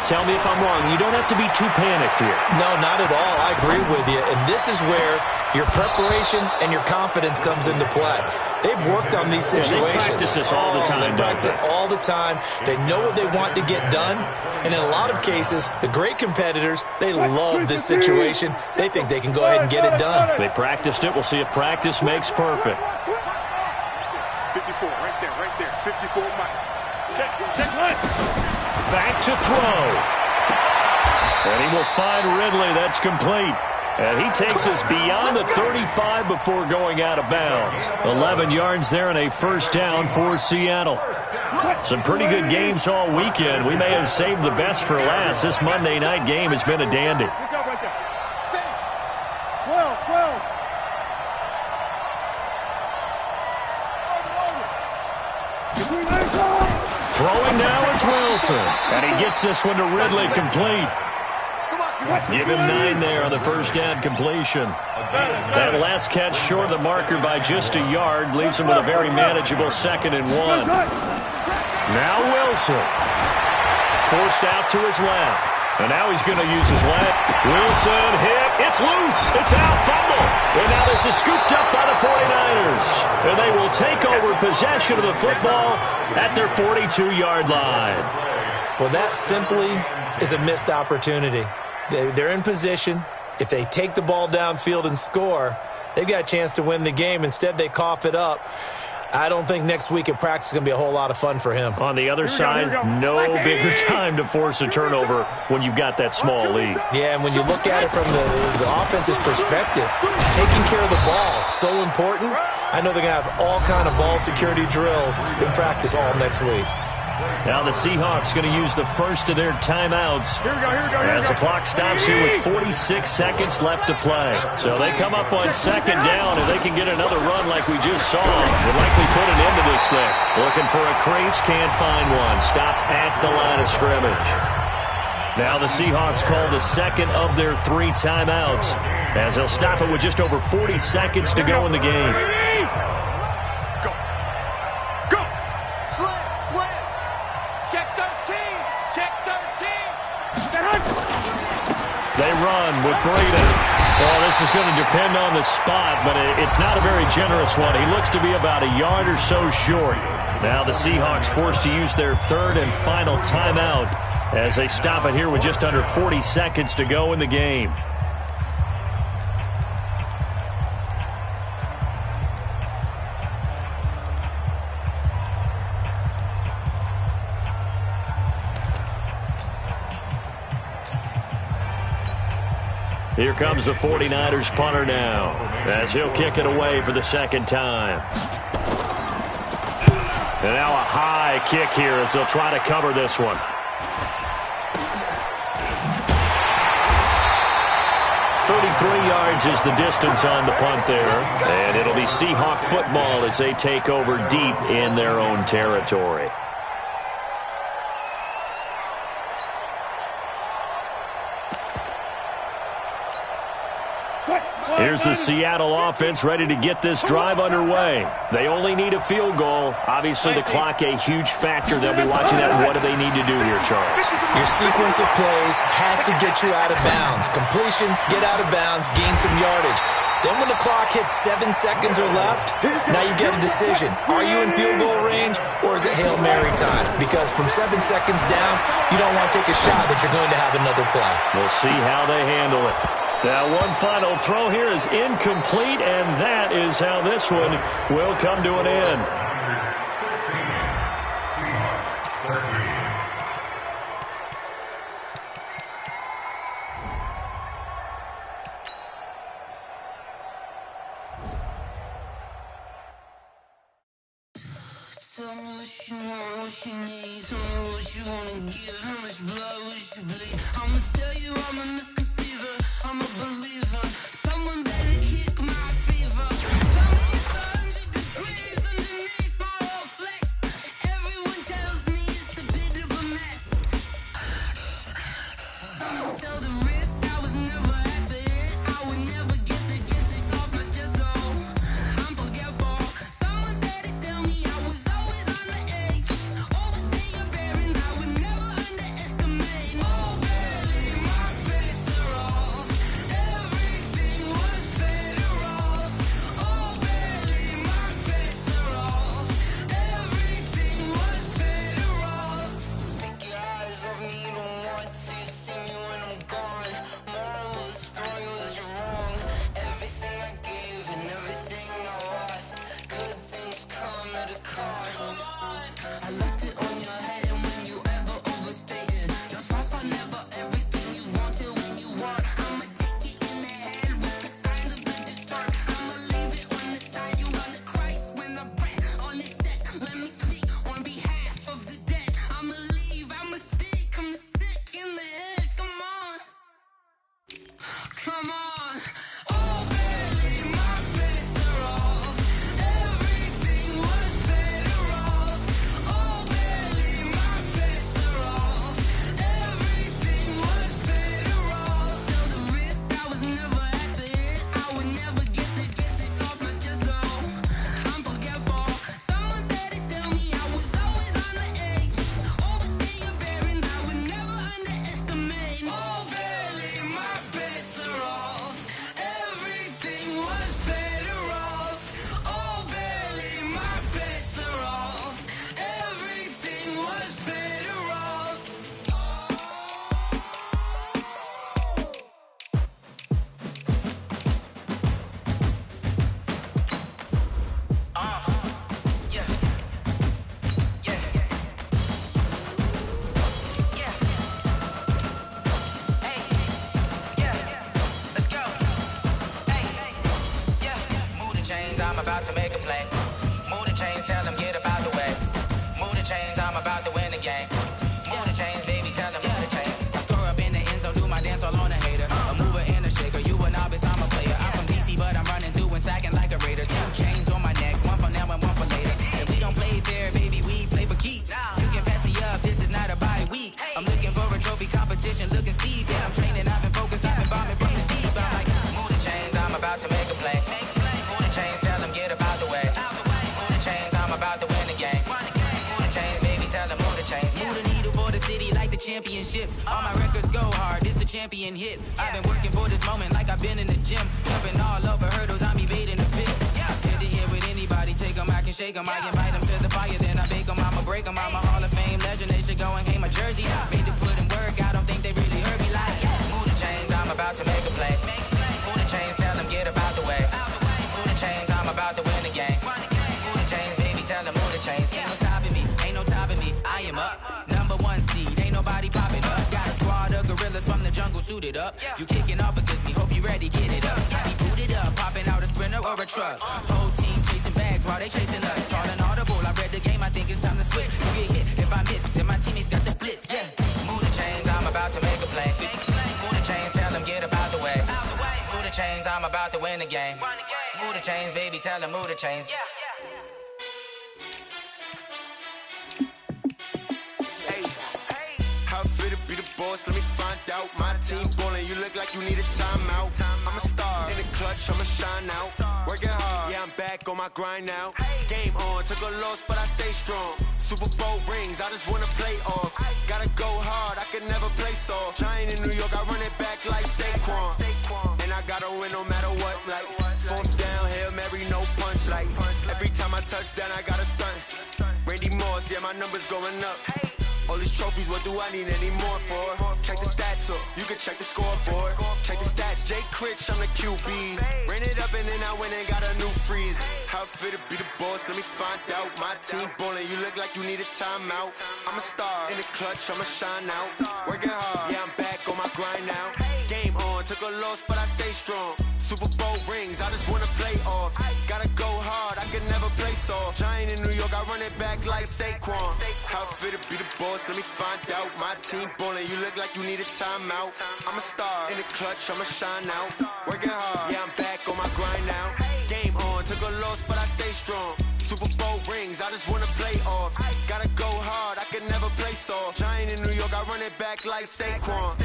tell me if I'm wrong. You don't have to be too panicked here. No, not at all. I agree with you. And this is where your preparation and your confidence comes into play. They've worked on these situations. They practice this all the time. They practice it all the time. They know what they want to get done. And in a lot of cases, the great competitors, they love this situation. They think they can go ahead and get it done. They practiced it. We'll see if practice makes perfect. 54, right there. 54, Mike. Check one. Back to throw. And he will find Ridley. That's complete. And he takes us beyond the 35 before going out of bounds. 11 yards there and a first down for Seattle. Some pretty good games all weekend. We may have saved the best for last. This Monday night game has been a dandy. Throwing now is Wilson. And he gets this one to Ridley complete. Give him 9 there on the first down completion. That last catch short of the marker by just a yard leaves him with a very manageable 2nd and 1. Now Wilson. Forced out to his left. And now he's going to use his left. Wilson hit. It's loose. It's out. Fumble. And now this is scooped up by the 49ers. And they will take over possession of the football at their 42-yard line. Well, that simply is a missed opportunity. They're in position. If they take the ball downfield and score, they've got a chance to win the game. Instead, they cough it up. I don't think next week at practice is going to be a whole lot of fun for him. On the other side, no bigger time to force a turnover when you've got that small lead. Yeah, and when you look at it from the offense's perspective, taking care of the ball is so important. I know they're going to have all kind of ball security drills in practice all next week. Now the Seahawks going to use the first of their timeouts as the clock stops here with 46 seconds left to play. So they come up on second down, and they can get another run like we just saw. Would likely put an end to this thing. Looking for a crease, can't find one. Stopped at the line of scrimmage. Now the Seahawks call the second of their 3 timeouts as they'll stop it with just over 40 seconds to go in the game. They run with Breida. Well, this is going to depend on the spot, but it's not a very generous one. He looks to be about a yard or so short. Now the Seahawks forced to use their 3rd and final timeout as they stop it here with just under 40 seconds to go in the game. Here comes the 49ers punter now as he'll kick it away for the second time. And now a high kick here as they'll try to cover this one. Yards is the distance on the punt there. And it'll be Seahawk football as they take over deep in their own territory. Here's the Seattle offense ready to get this drive underway. They only need a field goal. Obviously, the clock a huge factor. They'll be watching that. What do they need to do here, Charles? Your sequence of plays has to get you out of bounds. Completions, get out of bounds, gain some yardage. Then when the clock hits 7 seconds or left, now you get a decision. Are you in field goal range, or is it Hail Mary time? Because from 7 seconds down, you don't want to take a shot that you're going to have another play. We'll see how they handle it. Now, one final throw here is incomplete, and that is how this one will come to an end. Tell me what you want, what you need. Tell me what you wanna give, how much blood would you bleed? I'ma tell you I'm a misconceiver, I'm a believer. Someone better kick my fever. Tell me it's 100 degrees underneath my whole flesh. Everyone tells me it's a bit of a mess. I'ma tell the risk I was never at the end. I would never get it off my chest, though. I'm forgetful. Someone better tell me I was always on the edge. Overstay your bearings, I would never underestimate. the game. Move the chains, baby, tell them move the chains. I score up in the end zone, do my dance all on a hater. A mover and a shaker, you a novice, I'm a player. I'm from DC, but I'm running through and sacking like a raider. 2 chains on my neck, one for now and one for later. If we don't play fair, baby, we play for keeps. You can pass me up, this is not a bye week. I'm looking for a trophy competition, looking steep. Yeah, I'm training, I've been focused, I've been bombing from the deep. I'm like, move the chains, I'm about to make a play. Move the chains, tell them get about the way. Move the chains, I'm about to win the game. Move the chains, baby, tell them move the chains. Move the needle for the city like the championships. All my records go hard, this a champion hit. I've been working for this moment like I've been in the gym. Jumping all over hurdles, I'm evading the pit. Hit to hit with anybody, take them, I can shake them. I invite them to the fire, then I bake them, I'ma break them. I'm a Hall of Fame legend, they should go and hang my jersey. Made to put in work, I don't think they really heard me like. Move the chains, I'm about to make a play. Move the chains, tell them get about the way. Move the chains, I'm about to win the game. Move the chains, baby, tell them move the chains. Ain't no stopping me, ain't no topping me, I am up. #1 seed, ain't nobody popping up. Got a squad of gorillas from the jungle suited up. You kicking off against me, hope you ready, get it up. I be booted up, popping out a sprinter or a truck. Whole team chasing bags while they chasing us. Calling audible, I read the game, I think it's time to switch. You get hit, if I miss, then my teammates got the blitz, yeah. Move the chains, I'm about to make a play. Move the chains, tell them get about the way. Move the chains, I'm about to win the game. Move the chains, baby, tell them move the chains. How fit to be the boss, let me find out. My team ballin', you look like you need a timeout. I'm a star, in the clutch, I'ma shine out. Working hard, yeah, I'm back on my grind now. Game on, took a loss, but I stay strong. Super Bowl rings, I just wanna play off. Gotta go hard, I can never play soft. Giant in New York, I run it back like Saquon. And I gotta win no matter what, like 4th down, Hail Mary, no punch. Like every time I touch down, I gotta stunt. Randy Moss, yeah, my numbers going up. All these trophies, what do I need any more for? Check the stats up, you can check the scoreboard. Check the stats, Jay Critch, I'm the QB. Ran it up and then I went and got a new freeze. How fit to be the boss, let me find out. My team ballin', you look like you need a timeout. I'm a star, in the clutch, I'ma shine out. Working hard, yeah, I'm back on my grind now. Game on, took a loss, but I stay strong. Super Bowl rings, I just wanna play off. Gotta go hard, I can never play soft. Giant in New York, I run it back like Saquon. How fit to be the boss, let me find out. My team ballin', you look like you need a timeout. I'm a star, in the clutch, I'ma shine out. Working hard, yeah, I'm back on my grind now. Game on, took a loss, but I stay strong. Super Bowl rings, I just wanna play off. Gotta go hard, I can never play soft. Giant in New York, I run it back like Saquon.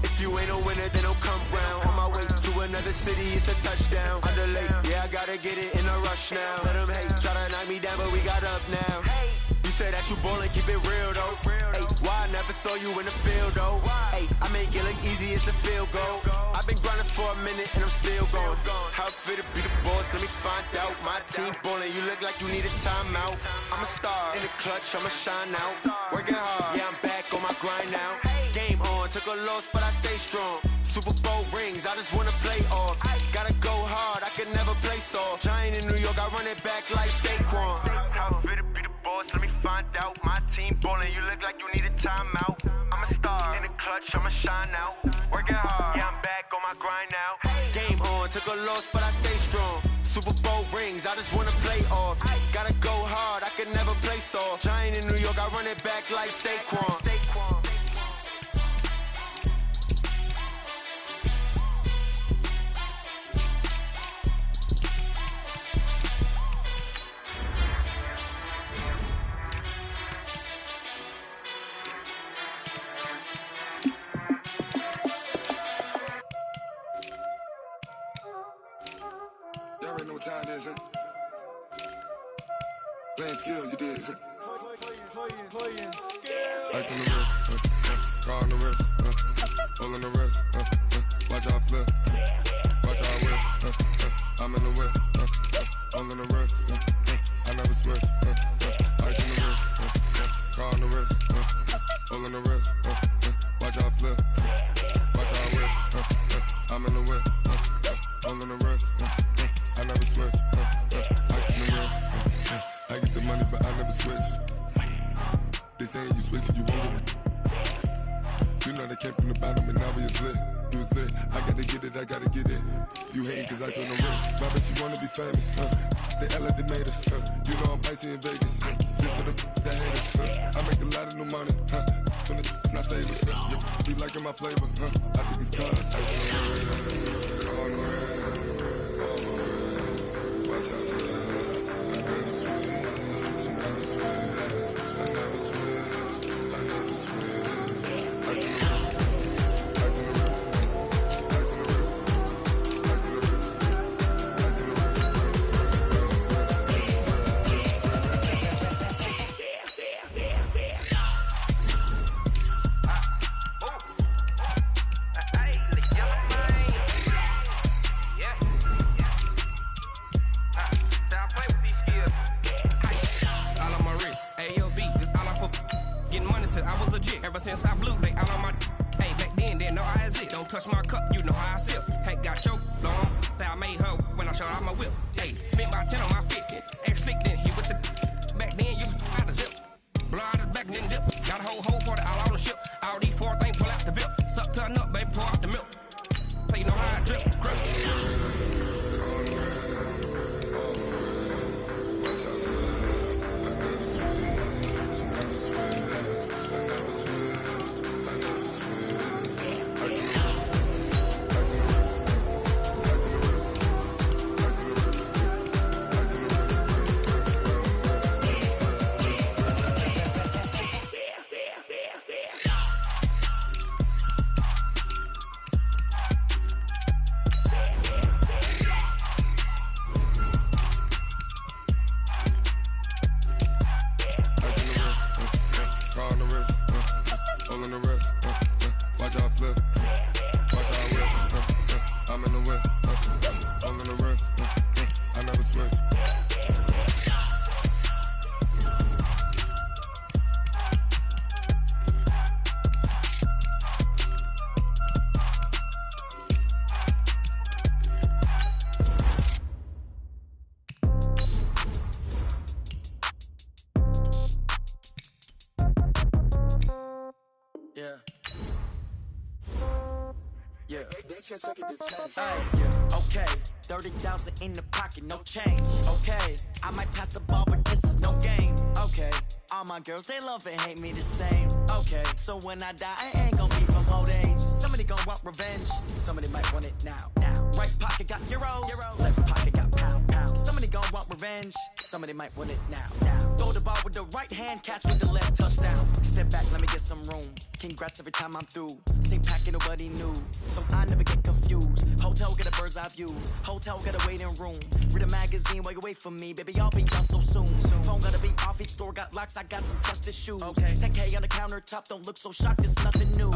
If you ain't a winner, then don't come round. On my way to another city, it's a touchdown. Underlay, yeah, I gotta get it in a rush now. Let them hate, try to knock me down, but we got up now. You say that you ballin', keep it real though. Hey, why I never saw you in the field though? Hey, I make it look easy, it's a field goal. I've been grinding for a minute and I'm still going. How fit to be the boss, let me find out. My team ballin', you look like you need a timeout. I'm a star, in the clutch, I'ma shine out. Working hard, yeah, I'm back on my grind now. Game on, took a loss, but I stay strong. Super Bowl rings, I just wanna play off. Gotta go hard, I can never play soft. Giant in New York, I run it back like Saquon. How fit to be the boss, let me find out. My team ballin', you look like you need a timeout. I'm a star, in the clutch, I'ma shine out. Working hard, yeah, I'm back on my grind now. Game on, took a loss, but I stay strong. Super Bowl rings, I just wanna play off. Gotta go hard, I can never play soft. Giant in New York, I run it back like Saquon. Time is it? Playing skills, you did. Playing skills. Ice on the wrist, car on the wrist, all on the wrist, watch out flip, watch out whip, I'm in the whip, all on the wrist, I never switch, ice on the wrist, car on the wrist, all on the wrist, watch out flip, watch out whip, I'm in the whip, all on the wrist, I never switch, ice in the wrist, I get the money but I never switch. They saying you switch and you won't get it. You know they came from the bottom and now we is lit. You was lit, I gotta get it, I gotta get it. You hating cause ice on the wrist, my bitch you wanna be famous, They Ella, they made us, you know I'm icy in Vegas, This for the haters, I make a lot of new money, when it's not savers, be liking my flavor, I think it's cause. On the rest, watch out for this. I never switch, I never switch, I never switch, I never switch. Ice in the wrist, ice in the wrist, ice in the wrist, ice in the wrist, ice in the wrist. I was legit ever since I blew. They all on my hey back then didn't know I exist. Don't touch my cup, you know how I sip. Hey, got choked long. Say I made her when I showed out my whip. Hey, spent about 10 on my fit. Ex-slick then hit with the back then you out the zip. Blow out his back then dip. Got a whole party all on the ship. All these 4 things pull out the VIP. Suck turn up, baby, pour out the milk. So you know how I drip. Okay, 30,000 in the pocket, no change. Okay, I might pass the ball, but this is no game. Okay, all my girls, they love and hate me the same. Okay, so when I die, I ain't gon' be from old age. Somebody gon' want revenge, somebody might want it now. Right pocket got euros, left pocket got pound. Somebody gon' want revenge, somebody might want it now. Throw the ball with the right hand, catch with the left, touchdown. Step back, let me get some room. Congrats every time I'm through. Same packet, nobody knew, so I never get confused. Hotel get a bird's eye view. Hotel got a waiting room. Read a magazine while you wait for me, baby. I'll be done so soon. Phone gotta be off. Each store got locks. I got some justice shoes. 10K on the countertop. Don't look so shocked. It's nothing new.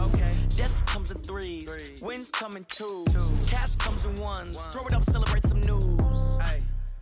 Death comes in threes. Wins come in twos. Cash comes in ones. Throw it up, celebrate some news.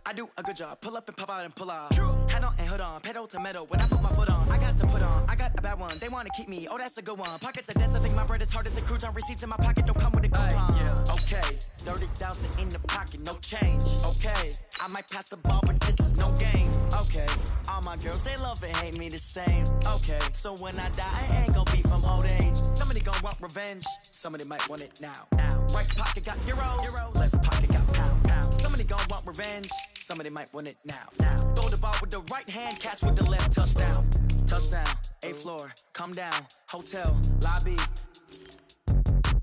I do a good job. Pull up and pop out and pull out. Head on and hood on. Pedal to metal. When I put my foot on, I got to put on. I got a bad one. They want to keep me. Oh, that's a good one. Pockets are dense. I think my bread is hard as a crouton. Receipts in my pocket don't come with a coupon. Okay, 30,000 in the pocket, no change. Okay, I might pass the ball, but this is no game. Okay, all my girls, they love and hate me the same. Okay, so when I die, I ain't gon' be from old age. Somebody gon' want revenge. Somebody might want it now. Right pocket got euros. Left pocket got pound. Somebody gon' want revenge. Somebody might want it now. Throw the ball with the right hand, catch with the left, touchdown. Touchdown, 8th floor, come down, hotel, lobby.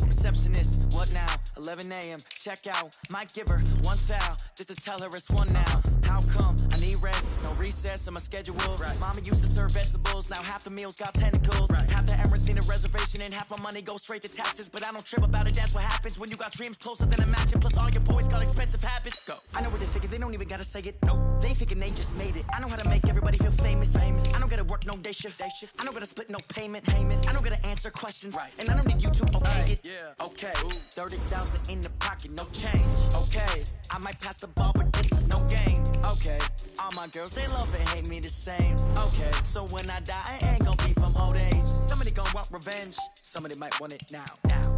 Receptionist, what now? 11 a.m., check out. Might give her one foul, just to tell her it's one now. How come? I need rest, no recess on my schedule. Mama used to serve vegetables, now half the meals got tentacles. Half the errands need a reservation and half my money goes straight to taxes. But I don't trip about it, that's what happens when you got dreams closer than a mansion. Plus all your boys got expensive habits. Go. I know what they're thinking, they don't even gotta say it. Nope. They thinking they just made it. I know how to make everybody feel famous. I don't gotta work no day shift. I don't gotta split no payment. I don't gotta answer questions. And I don't need you to okay it. Okay, 30,000 in the pocket, no change. Okay, I might pass the ball, but this is no game. Okay, all my girls, they love and hate me the same. Okay, so when I die, I ain't gon' be from old age. Somebody gon' want revenge, somebody might want it now.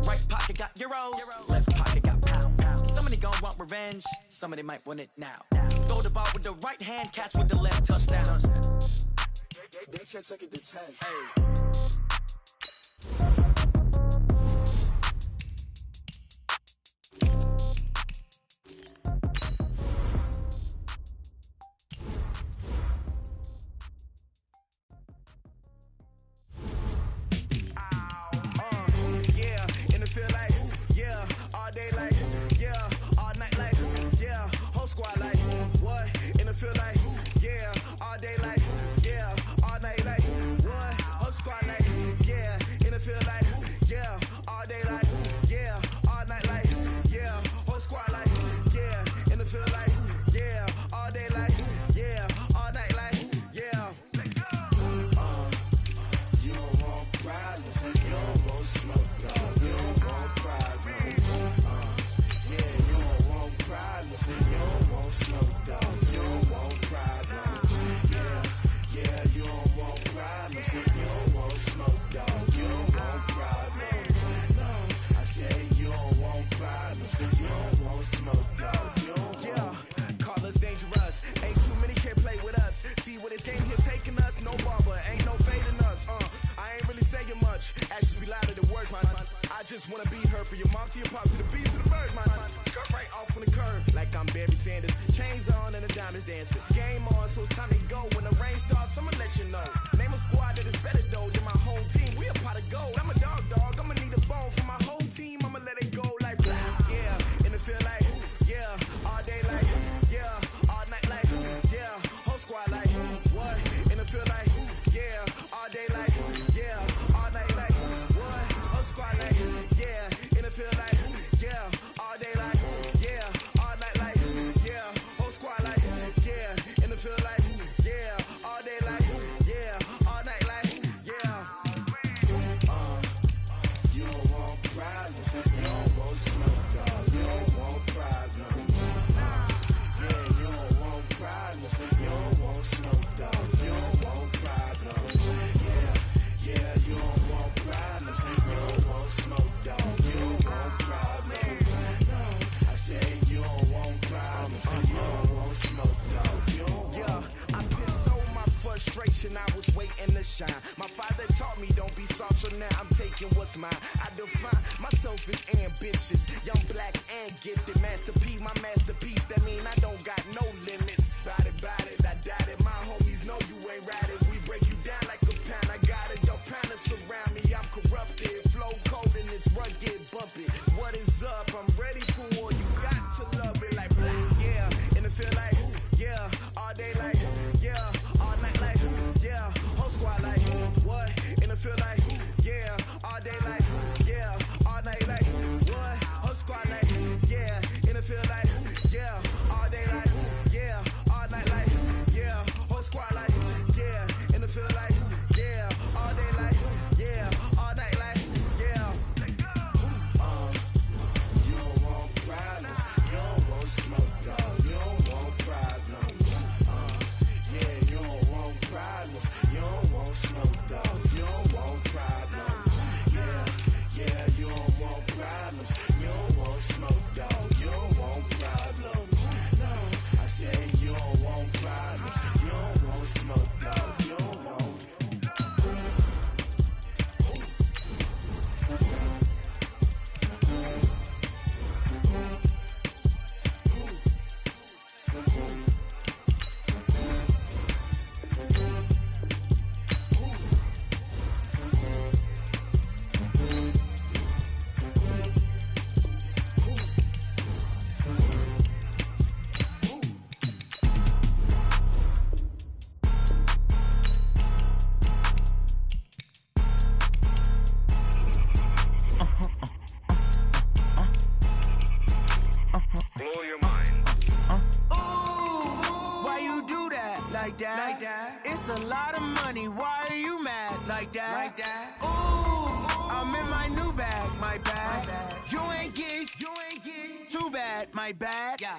Right pocket got euros, left pocket got pound. Somebody gon' want revenge, somebody might want it now. Throw the ball with the right hand, catch with the left, touchdown. They can't take it to 10. feel like, yeah, all day like, yeah, all night like, what? Whole squad like, yeah, in the feel like, yeah, all day like, yeah, all night like, yeah, whole squad like, yeah, in the feel like, yeah, all day like, yeah, all night like, yeah. You don't want problems, you don't want smoke, dog. You don't want problems. Yeah, you don't want problems, you don't want smoke, dog. You don't want problems. Yeah, you don't want problems, you don't want smoke, dog. You don't want problems. No, I say you don't want problems, you don't want smoke, dog. You don't want. Call us dangerous. Ain't too many can play with us. See where this game here taking us. No barber, ain't no fading us. I ain't really saying much. Actions be louder than words, man. I just wanna be heard. For your mom to your pop to the beat to the bird, man. Cut right off on the curb like I'm Barry Sanders. Chains on and the diamonds dancing. Game on, so it's time to go. When the rain starts, I'ma let you know. Name a squad that is better though than my home team. We a pot of gold. I'm a dog. I'ma need a bone for my whole team. I'ma let it go like blah. Yeah, and it feel like yeah, all day like yeah, all night like yeah, whole squad like what? And it feel like yeah, all day like yeah, all night like what? Whole squad like yeah, and it feel like yeah, all day like yeah, all night like yeah, whole squad like yeah, and it feel like yeah, all day like yeah, all night like yeah. You don't want problems, you don't want smoke, dog. You don't want problems. Yeah, you don't want problems, you don't want smoke, dog. You don't want problems. Yeah, you don't want problems, you don't want smoke, dog. You don't want problems. No, I say you don't want problems, you don't want smoke, dog. You don't want. I piss on my frustration, I was waiting to shine. My father taught me don't be soft, so now I'm taking what's mine. I define myself as ambitious, young, black, and gifted. Masterpiece, my masterpiece, that mean I don't got no limits. Bout it, I doubt it. My homies know you ain't right it. We break you down like a pound. I got it, don't pound us around me. I'm corrupted, flow cold and it's rugged, bump it. What is up? I'm ready for war. You got to love it like black, yeah. And it feel like yeah, all day like yeah, all night like yeah, whole squad like what? And it feel like yeah, all day like yeah, all night like what? Whole squad like yeah, and it feel like yeah, all day like yeah, all night like yeah, whole squad like yeah, and it feel like yeah, all day like yeah, all night like yeah. You don't want problems, you don't want smoke, dog. You don't want problems. Yeah, you don't want problems, you don't want smoke, dog. You don't want problems. Yeah, you don't want problems, you don't want smoke, dog. You don't want problems. No, I say you don't want problems, you don't want smoke, dog. You don't want. Blow your mind. Why you do that? Like that? It's a lot of money. Why are you mad? Like that? Ooh, I'm in my new bag. My bad. You ain't get. Too bad. My bad. Yeah.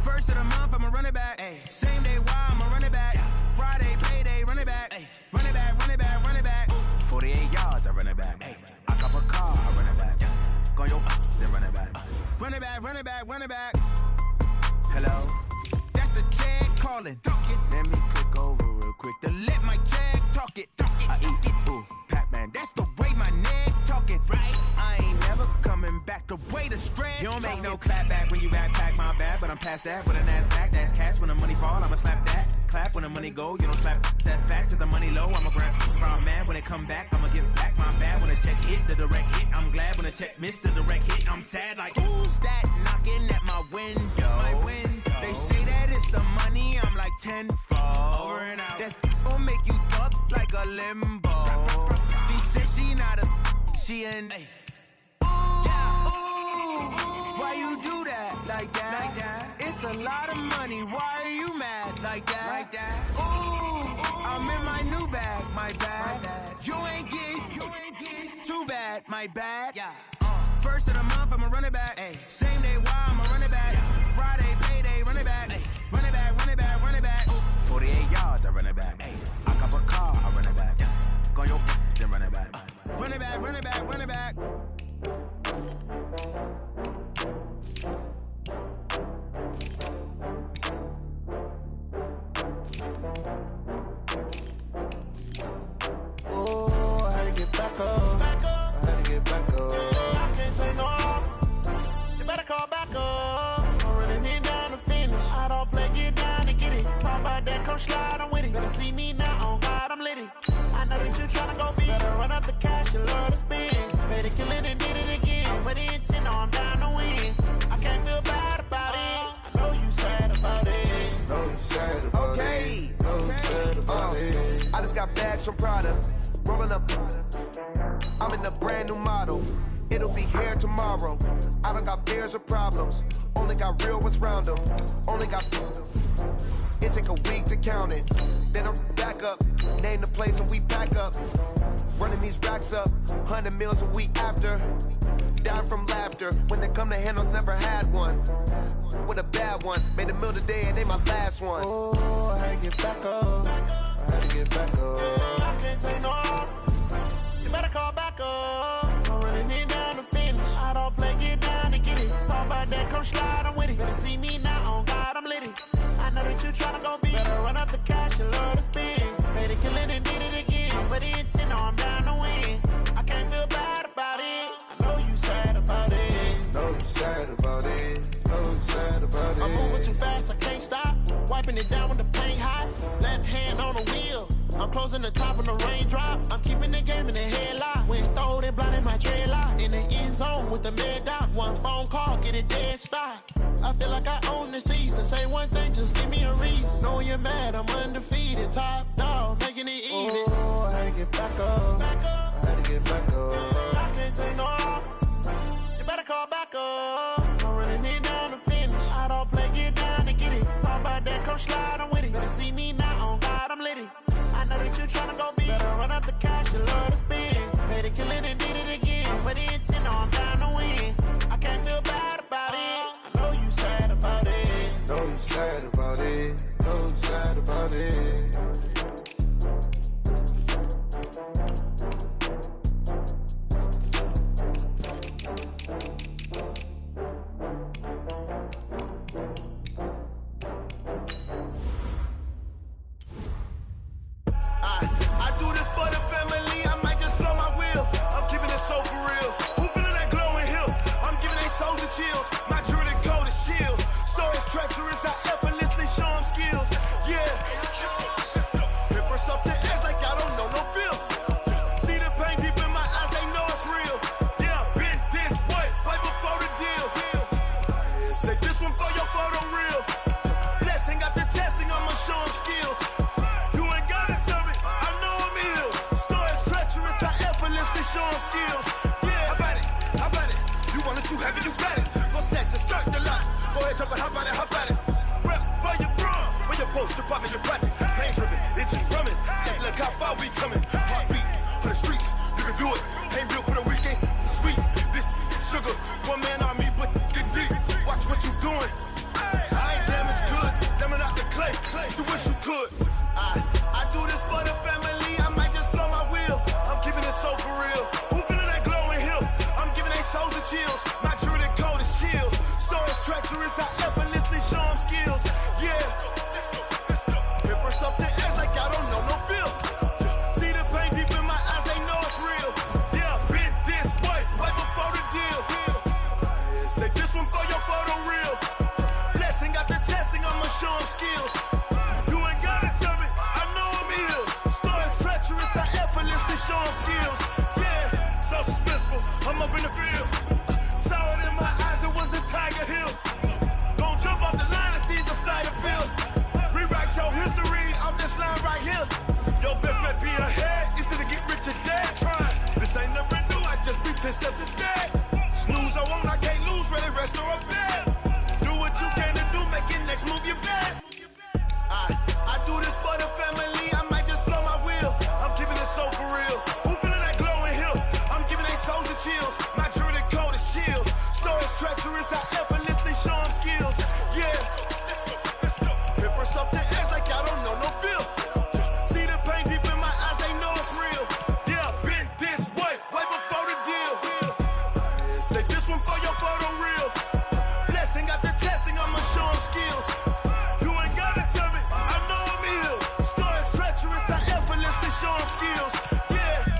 First of the month, I'ma run it back. Ay. Same day, why I'ma run it back. Yeah. Friday, payday, run it back. Ay. Run it back, run it back, run it back. 48 yards, I run it back. Ay. I cop a car, I run it back. Yeah. Go yo, then run it back. Run it back, run it back, run it back. Hello? That's the jag calling. Let me click over real quick to let my jag talk it. I eat it, ooh, Pac-Man. That's the way my neck talking. Right? I ain't never coming back the way the stress. You don't make no clap back when you backpack, my bad, but I'm past that. With a NASDAQ, that's cash. When the money fall, I'ma slap that. Clap when the money go, you don't slap. That's facts. If the money low, I'ma grab from man. When it come back, I'ma give back my bad. When the check hit, the direct hit. I'm glad when the check missed the direct hit. I'm sad like, who's that knocking at my window? My window. They say that it's the money. I'm like, tenfold. Over and out. That's gon' make you up like a limbo. She said she not a, she an. Why you do that like that? It's a lot of money. Why are you mad like that? Ooh, I'm in my new bag, my bad. You ain't get too bad, my bad. First of the month, I'ma run it back. Same day, why I'ma run it back. Friday, payday, run it back. Run it back, run it back, run it back. 48 yards, I run it back. I cop a car, I run it back. Go your then run it back. Run it back, run it back, run it back. Oh, I had to get back up. I had to get back up. I can't take no loss. You better call back up. I'm running it down to finish. I don't play, get down to get it. Talk about that, come slide, I'm with it. Better see me now, on God, I'm lit it. I know that you tryna go big. Better run up the cash, you love to spend. Better kill it and did it again. I'm with the intent, no, I'm down to win. I can't feel bad about it. I know you sad about it. Know you sad about it. Know you sad about it. I just got bags from Prada. Rolling up. I'm in a brand new model. It'll be here tomorrow. I don't got fears or problems. Only got real ones round them. Only got. It take a week to count it. Then I'm back up. Name the place and we back up. Running these racks up. 100 meals a week after. Dying from laughter. When they come to handles, never had one. With a bad one. Made a meal today and they my last one. Oh, I had to get back up. I had to get back up. I can't take no loss. You better call back up. I'm running it down to finish. I don't play, get down to get it. Talk about that, come slide, I'm with it. Better see me now, on God, I'm lit it. I know that you tryna go big. Better run up the cash, you love to spend. Better kill it and did it again. But the intent, no, I'm down to win. I can't feel bad about it. I know you sad about it. Know you sad about it. Know you sad about it. I'm moving too fast, I can't stop. Wiping it down with the paint hot. Left hand on the wheel. I'm closing the top of the raindrop. I'm keeping the game in the headlock. When throw it, blinding my dreadlock. In the end zone with the mid dot. One phone call, get it dead stop. I feel like I own the season. Say one thing, just give me a reason. Knowing you're mad, I'm undefeated. Top dog, making it even. Oh, I had to get back up. I had to get back up. I can't take no loss. You better call back up. I'm running it down to finish. I don't play, get down to get it. Talk about that, come slide, I'm with it. Better see me now, on God, I'm lit it. I know that you tryna go big. Better run up the cash, you love to spend. Better kill it and did it again. But the intent, no, I'm down to win. I can't feel bad about it. I know you sad about it. Know you sad about it. Know you sad about it. I do this for the family, I might just blow my wheel. I'm keeping it so for real. Who feeling that glowing hill? I'm giving they soldier chills. My jewelry cold is chill. Stories treacherous, I effortlessly show them skills. Yeah. Ripper stuff the edge like I don't know no feel. See the pain deep in my eyes, they know it's real. Yeah, been this way, right before the deal. Say this one for your photo real. Blessing after testing, I'ma show them skills. Show them skills. Yeah, how about it? You want it, you have it, you got it. Go snatch it, skirt the lot. Go ahead, jump it, how about it? Rep for your bro. When you're supposed to pop in your projects. Pain driven, itchy drumming. Hey, look how far we coming. Heartbeat for the streets. You can do it. Ain't built for the weekend. Sweet, this sugar. One man army, but get deep. Watch what you doing. I ain't damaged goods. Damn it out the clay. You wish you could. I do this for the family. I might just blow my wheel. I'm keeping it so for real. Who feeling that glowing hill? I'm giving they soldier chills. My jewelry cold is chill. Stories treacherous, I effortlessly show them skills. Yeah. Ripper stuff the edge like I don't know no feel. See the 10 steps instead. Snooze or won't, I can't lose, ready, rest or a bed. Do what you can to do, make your next move your best. I do this for the family, I might just blow my wheel. I'm keeping it so for real. Who feeling that glowing hill? I'm giving they soldier chills. My jewelry code is chill. Stories treacherous, I effortlessly show them skills. Yeah. Pepper stuff the edge like I don't know no feel. See the pain deep in my eyes, they know it's real. Yeah, been this way before the deal. Say this one for your photo reel. Blessing after testing, I'ma show them skills. You ain't gotta tell me, I know I'm ill. Stories treacherous, I effortlessly show them skills. Yeah.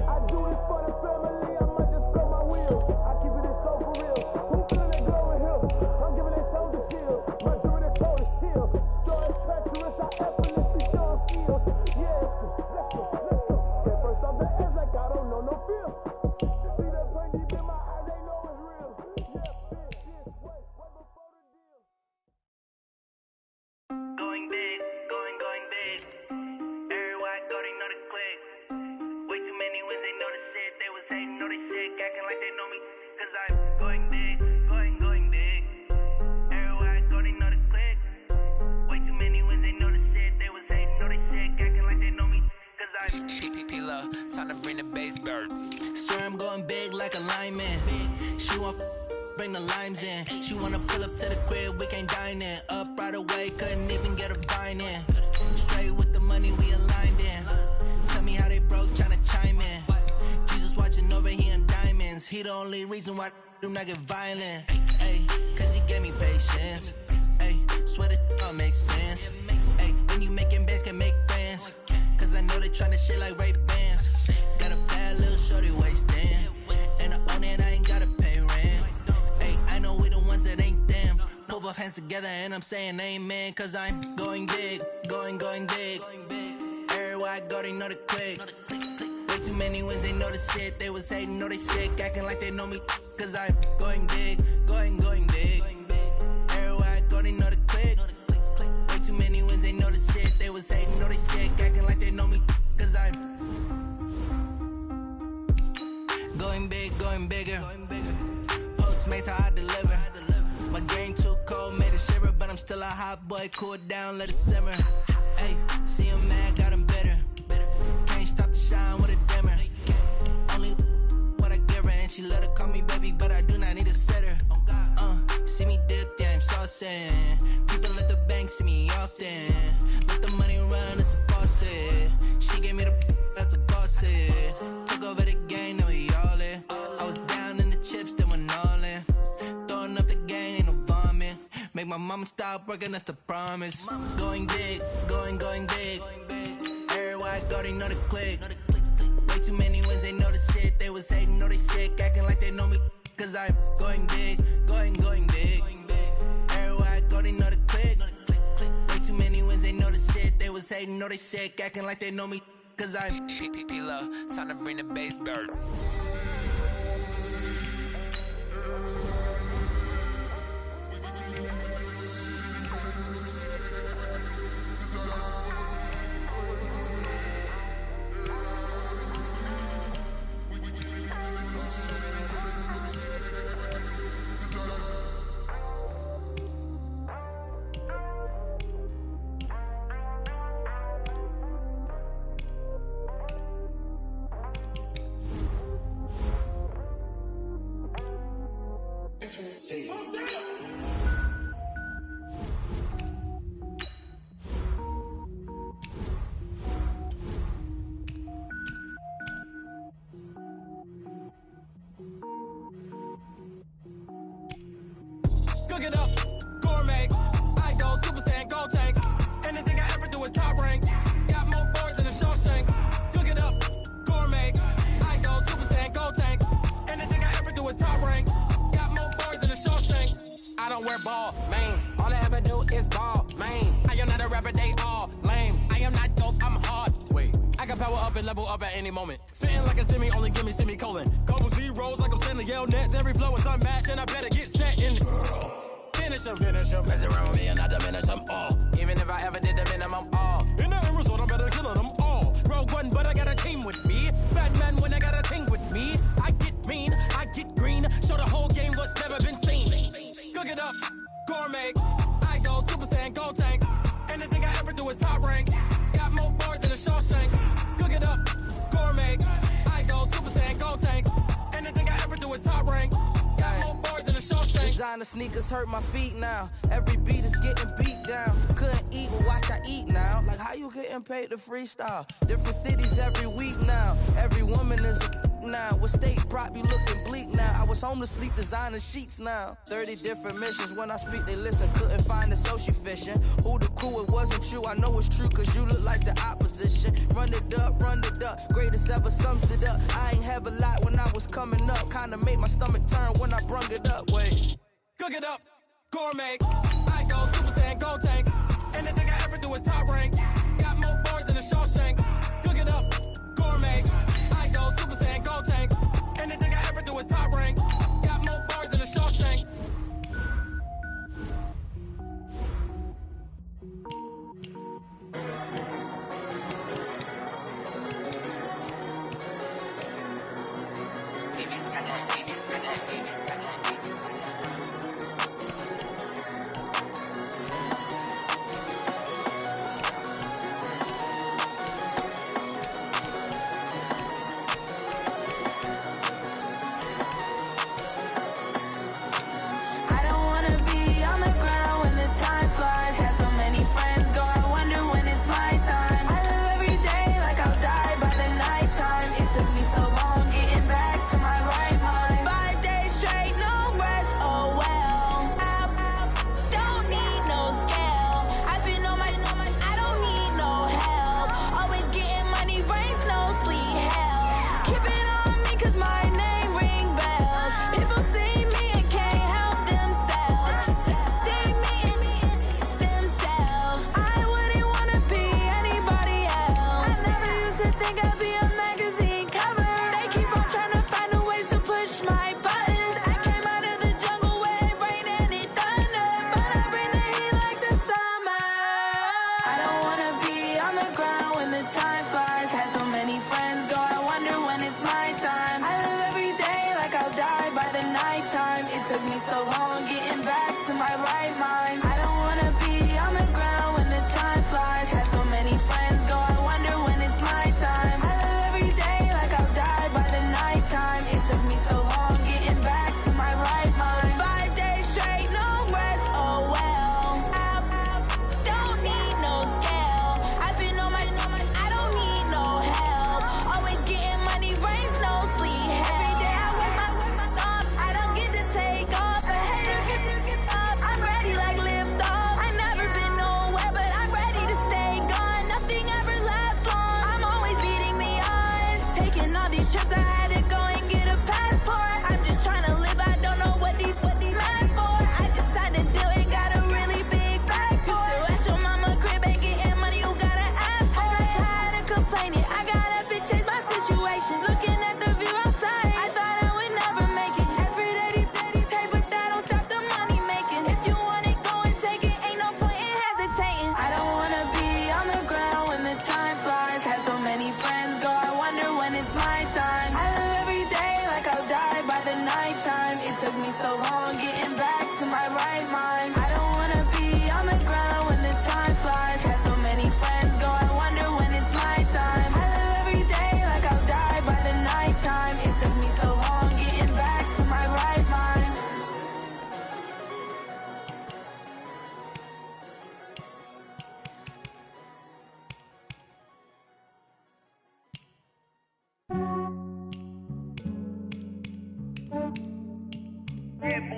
I do this for the family, I might just blow my wheel. I keep it so for real. Who feeling that glowing hill? I'm giving it soldier chills. My jewelry code is chill. Stories treacherous, I effortlessly show them skills. Yeah. Let's go. First off the edge like I don't know no feel. See that pain deep in my eyes, they know it's real. Going big, going big. Everywhere I go, they know the click. Way too many wins, they know the shit. They was hating, know they sick, acting like they know me. Cause I'm going big, going big. Everywhere I go, they know the click. Way too many wins, they know the shit. They was hating, know they sick, acting like they know me. Cause I'm P-P-P-Love, time to bring the bass bird. Swear I'm going big like a lineman. She want bring the limes in. She wanna pull up to the crib, we can't dine in. Up right away, couldn't even get a vine in. Straight with the money, we aligned in. Tell me how they broke, tryna chime in. Jesus watching over here in diamonds. He the only reason why do not get violent. Ay, cause he gave me patience. Ay, swear that all makes sense. Ay, when you making bands, can make friends. Cause I know they tryna shit like Ray-Bans. Got a bad little shorty wasting. And I own it, I ain't gotta pay rent. Ay, I know we the ones that ain't them. Pull both hands together and I'm saying amen. Cause I'm going big, going big. Everywhere I go, they know the click. Way too many wins, they know the shit. They was hating, know they sick, acting like they know me. Cause I'm going big, going big. Everywhere I go, they know the click. Way too many wins, they know the shit. They was hating, know they sick, acting like they know me. Cause I'm going big, going bigger. Postmates how I deliver. My game too cold, made it shiver, but I'm still a hot boy. Cool it down, let it simmer. Hey, see him mad, got him bitter. Can't stop the shine with a dimmer. Only what I give her, and she let her call me baby, but I do not need a sitter. See me dip, yeah, I'm saucing. People at the bank see me often. Let the money run, it's a faucet. She gave me the that's a boss is. Took over the game, now we all in. I was down in the chips, then went all in. Throwing up the game, ain't no vomit. Make my mama stop working, that's the promise. Going big, going big. Everywhere I go, they know the click. Way too many wins, they know the shit. They was hating, know they sick, acting like they know me. Cause I'm going big, going big. Everywhere I go, they know the click. Way too many wins, they know the shit. They was hating, know they sick, acting like they know me. Cause I'm P-P-P-Love, time to bring the bass bird. Cooking up, gourmet. I go Super Saiyan, gold tank. Anything I ever do is top rank. Got more boards than a Shawshank. Cooking up, gourmet. I go Super Saiyan, gold tank. Anything I ever do is top rank. Got more boards than a Shawshank. I don't wear ball mains. All I ever do is ball main. I am not a rapper, they all lame. I am not dope, I'm hard. Wait, I can power up and level up at any moment. Spitting like a semi, only give me semicolon. Couple zeros like I'm sending yell nets. Every flow is unmatched and I better get set in. Finish them. Mess around with me and I diminish them all. Even if I ever did the minimum all. In the end result, I'm better killing them all. Rogue One, but I got a team with me. Batman when I got a team with me. I get me gourmet. I go Super Saiyan, gold tank. Anything I ever do is top rank. Got more bars than a Shawshank. Cook it up, gourmet. I go Super Saiyan, gold tank. Anything I ever do is top rank. Got more bars than a Shawshank. Designer sneakers hurt my feet now. Every beat is getting beat down. Couldn't eat, but watch I eat now. Like how you getting paid to freestyle? Different cities every week now. Every woman is a now. What state prop you looking bleak now? I was home to sleep designer sheets now. 30 different missions. When I speak they listen. Couldn't find the social fishing. Who the crew? It wasn't you. I know it's true cause you look like the opposition. Run it up, greatest ever sums it up. I ain't have a lot when I was coming up. Kinda made my stomach turn when I brung it up. Wait, cook it up, gourmet. I go Super Saiyan, gold tank. Anything I ever do is top rank. Got more bars than a Shawshank. Cook it up, gourmet. I go Super Saiyan, gold tank. Anything I ever do is top rank. Got more bars than a Shawshank.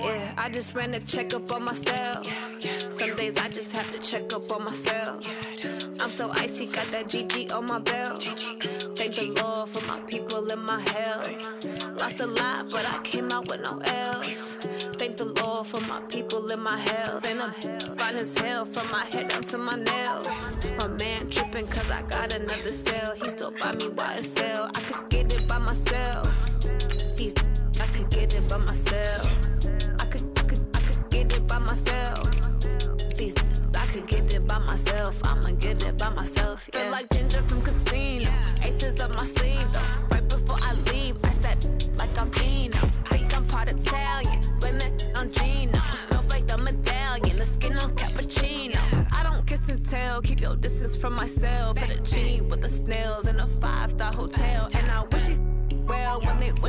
Yeah, I just ran a checkup on myself. Some days I just have to check up on myself. I'm so icy, got that GG on my belt. Thank the Lord for my people in my health. Lost a lot, but I came out with no L's. Thank the Lord for my people in my health. And I'm fine as hell from my head down to my nails. My man tripping cause I got another cell. He still buy me YSL. I could get it by myself. These I could get it by myself. I could get it by myself. These I could get it by myself. I'ma get it by myself. Yeah. Feel like Ginger from Casino. Aces up my sleeve though. Right before I leave, I step like I'm Eno. Think I'm part Italian. Blame it on Gino. Snowflake the medallion.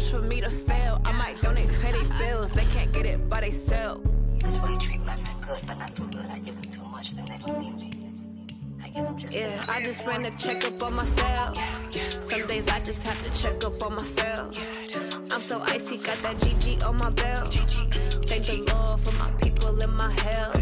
much for me to fail. I might donate petty bills, they can't get it by they sell. That's why you treat my friend good, but not too good. I give them too much, then they don't need me. I give them just yeah, I just ran a checkup on myself. Some days I just have to check up on myself. I'm so icy, got that GG on my belt. Thank the Lord for my people in my hell.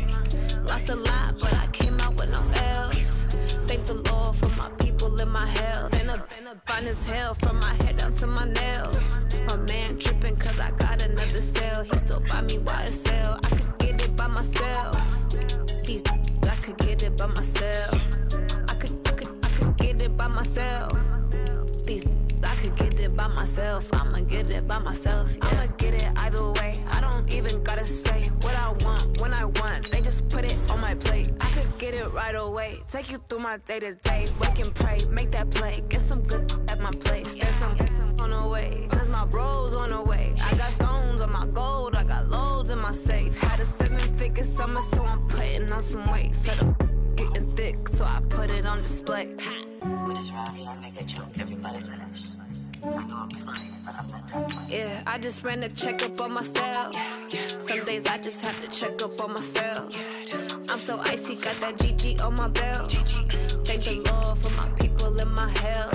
Lost a lot, but I came out with no L's. Thank the Lord for my people in my hell. Been a fine as hell from my head down to my nails. My man tripping cause I got another sale. He still buy me YSL. I could get it by myself. These I could get it by myself. I could get it by myself. These I could get it by myself. I'ma get it by myself. Yeah. I'ma get it either way. I don't even gotta say what I want when I want. They just put it on my plate. I could get it right away. Take you through my day to day. Wake and pray, make that play. Get some good at my place. There's some on the way. Cause my bro's on the way. I got stones on my gold. I got loads in my safe. Had a 7-figure summer, so I'm putting on some weight. Set up getting thick, so I put it on display. With this Ronnie, I make a joke everybody laughs. I know I'm playing, but I'm not that funny. Yeah, I just ran a checkup on myself. Some days I just have to check up on myself. I'm so icy, got that GG on my belt. Thank the Lord for my people in my hell.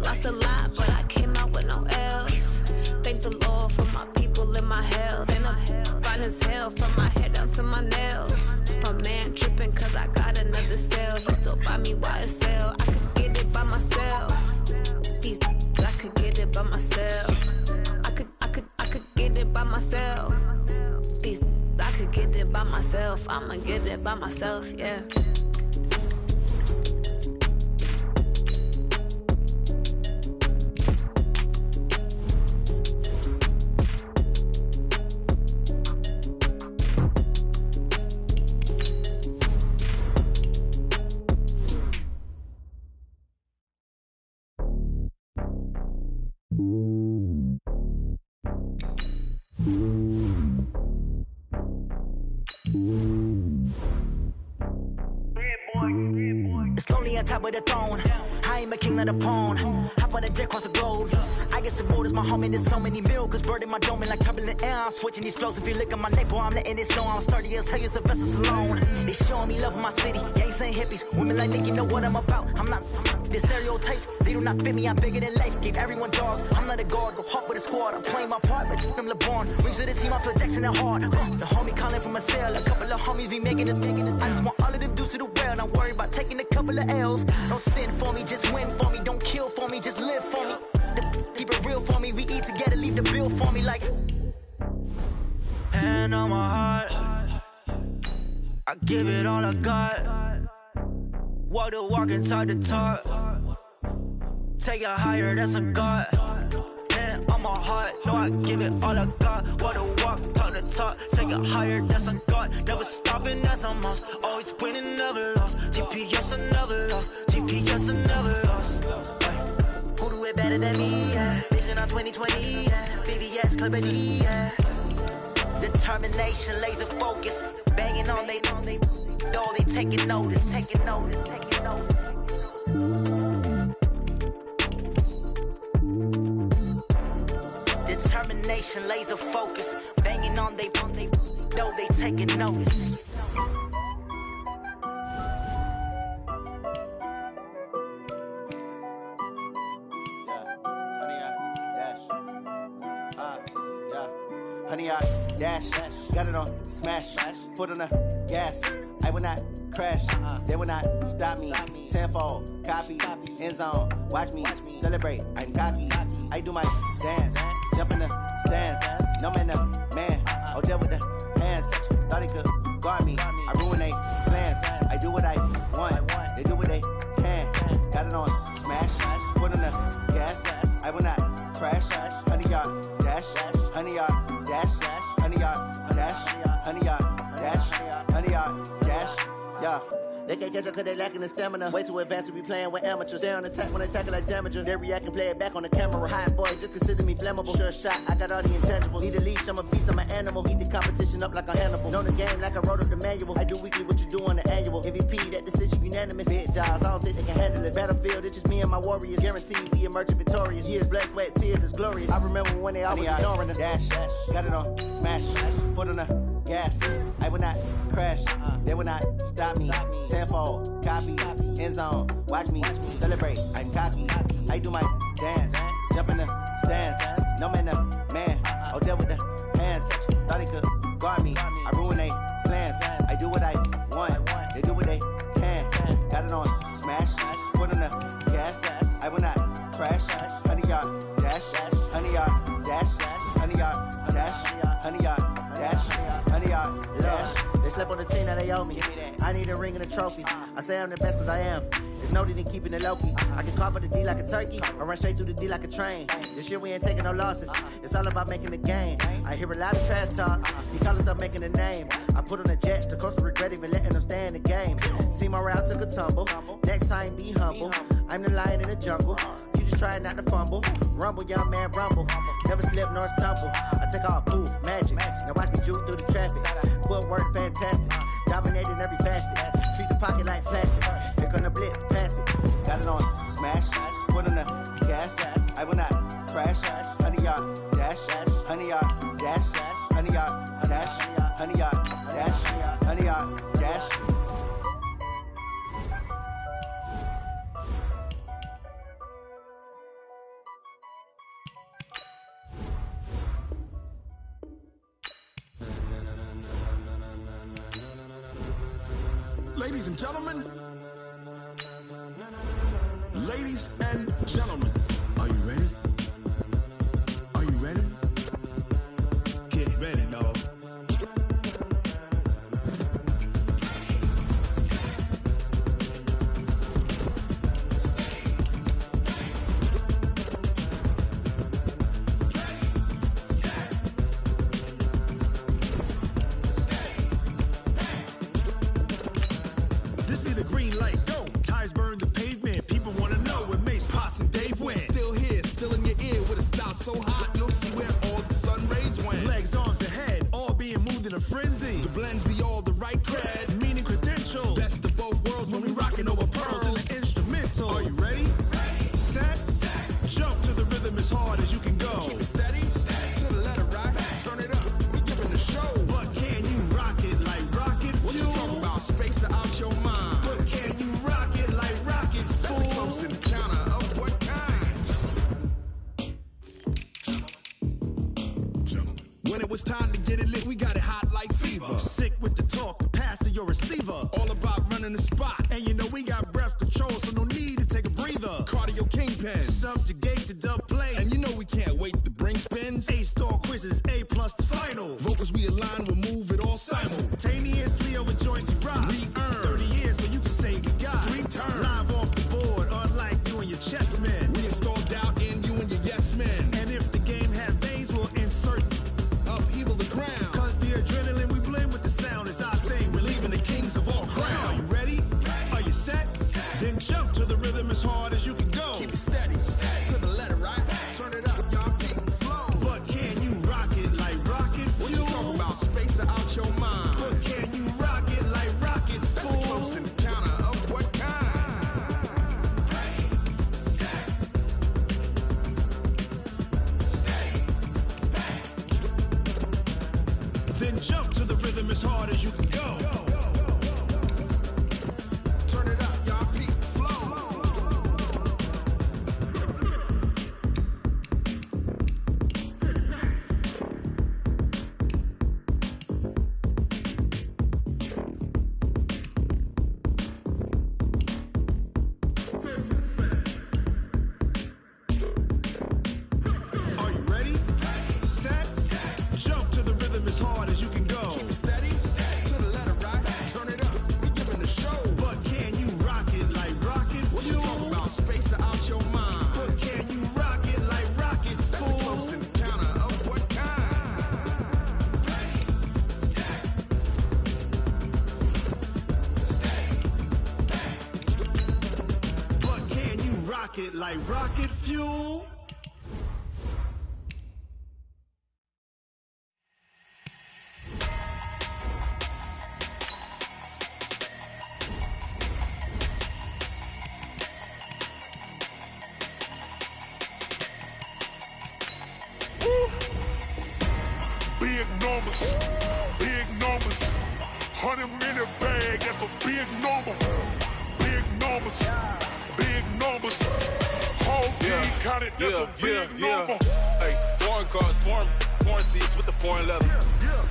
Lost a lot, but I came out with no L's. Thank the Lord for my people in my hell. Then I'm fine as hell from my head down to my nails. My man tripping cause I got another sale. He still buy me YSL. I could get it by myself. These I could get it by myself. I could get it by myself. These I could get it by myself. I'ma get it by myself, yeah. It's lonely on top of the throne. I ain't a king of the pawn. Hop on a jet across the globe. I guess the road is my home and there's so many miracles burning my dome like turbulent air. I'm switching these flows. If you look at my neck, boy, I'm letting it snow. I'm sturdy as hell, as a vessel alone. They showing me love in my city. Gangs ain't hippies. Women like Nick, you know what I'm about. I'm not the stereotypes. They do not fit me. I'm bigger than life. Gave everyone jobs. I'm not a guard. Go hard with a squad. I'm playing my part, but I'm LeBron. Rings to the team. I feel Jackson and hard. The homie calling from a cell. A couple of homies be making it. I just want all of them dudes to the well. Not worry about taking a couple of L's. Don't sin for me, just win for me. Don't kill for me, just live for me. Keep it real for me. We eat together, leave the bill for me like. Hand on my heart, I give it all I got. Walk the walk and talk the talk. Take it higher, that's a God. Hand on my heart, no, I give it all I got. Walk the walk, talk the talk. Take it higher, that's a God. Never stopping, that's a must. Always winning, never lost. GPS, I never lost. GPS, I never lost. Who do it better than me? Yeah. Vision on 2020. Yeah. VVS, Clarity. Yeah. Determination, laser focus. Banging on they door, they taking notice. Taking notice. Taking notice. Determination, laser focus. Banging on they door, they taking notice. Honey, I dash, got it on smash, foot on the gas. I will not crash, they will not stop me. Tenfold, copy, end zone, watch me celebrate. I'm cocky, I do my dance, jump in the stands. No man, oh, deal with the hands. Thought he could guard me, I ruin they plans. I do what I want, they do what they can. Got it on smash, foot on the gas. I will not crash, honey, y'all dash, honey, y'all dash, honey, y'all dash, honey, y'all dash, honey, y'all dash, yeah. They can't catch up cause they lacking the stamina. Way too advanced to be playing with amateurs. They on attack when they tackle like damager. They react and play it back on the camera. Hot boy, just consider me flammable. Sure shot, I got all the intangibles. Need a leash, I'm a beast, I'm an animal. Eat the competition up like a Hannibal. Know the game like I wrote up the manual. I do weekly what you do on the annual. MVP, that decision unanimous. Big dogs, I don't think they can handle it. Battlefield, it's just me and my warriors. Guaranteed we emerging victorious. Years, blood, sweat, tears, it's glorious. I remember when they always ignoring us. Dash, got it on, smash, foot on the gas. I will not crash, they will not stop me. Tenfold, copy, end zone, watch me celebrate. I'm cocky, I do my dance, jump in the stands. No man, man, oh there with the hands. Thought he could guard me, I ruin they plans. I do what I want, they do what they can. Got it on, smash, foot on the gas. I will not crash, 100-yard dash, 100-yard dash, 100-yard dash, 100-yard dash, 100-yard dash. They slept on the team that they owe me. I need a ring and a trophy. I say I'm the best cause I am. It's noted in keeping it low-key. I can carve for the D like a turkey, or run straight through the D like a train. This year we ain't taking no losses. It's all about making the game. I hear a lot of trash talk. He call himself making a name. I put on the Jets, the coach regret even letting them stay in the game. Team morale took a tumble. Next time be humble. I'm the lion in the jungle. You just trying not to fumble. Rumble, young man, rumble. Never slip nor stumble. I take off, poof, magic. Now watch me juke through the traffic. Footwork fantastic. Dominating every facet. Treat the pocket like plastic. Here come the blitz, pass it. Got it on, smash. Foot on the gas. I will not crash. 100-yard dash. 100-yard dash. 100-yard dash. 100-yard dash. 100-yard dash. Ladies and gentlemen, ladies and gentlemen, are you ready? Are you ready? Get ready, dog. This be the green light, go. Tires burn the pavement. People wanna know where Mace, Potts, and Dave went. Still here, still in your ear with a style so hot, no see where all the sun rays went. Legs, arms, and head, all being moved in a frenzy. The blends be all the right cred, meaning credentials. Best of both worlds when we rockin' over pearls in the instrumental. Are you ready? Set, jump to the rhythm as hard as you can go. Keep it steady, to the letter right. Turn it up, we giving the show. But can you rock it like rocket fuel? What you talking about? Space or out your mind? But can you rock it like rockets, fool? That's a close encounter of what kind? When it was time to get it lit, we got it hot like fever. Sick with the talk, the pass to your receiver. All about running the spot. And you know we got breath control, so no need to take a breather. Cardio kingpin, subjugate the dub play. And you know we can't wait to bring spins. A-star quizzes, A+ the final. Vocals we align, we'll move it all simultaneously over joints we rock. We earn 30 years, so you can say we got 3 turns. Live off the board, unlike you and your chess men. We install doubt in you and your yes men. And if the game had veins, we'll insert upheaval the ground. Cause the adrenaline we blend with the sound is our thing. We're leaving the kings of all crowns. So are you ready? Are you set? Then jump to the rhythm as hard as you can go. Keep it steady, to the letter right. Turn it up, y'all keep flow. But can you rock it like rocket fuel? What you talking about? Space or out your mind? But can you rock it like rockets, fool? That's a close encounter of what kind? Then jump to the rhythm as hard as you can go. Turn it up, y'all keep flow. Are you ready? Set, jump to the rhythm as hard as you can go. Keep it steady, to the letter right. pocket like rocket fuel. Big numbers, big numbers. 100 minute bag, that's a big number. Big numbers, big numbers. Whole team counted, that's a big number. Hey, foreign cars, foreign seats with the foreign leather.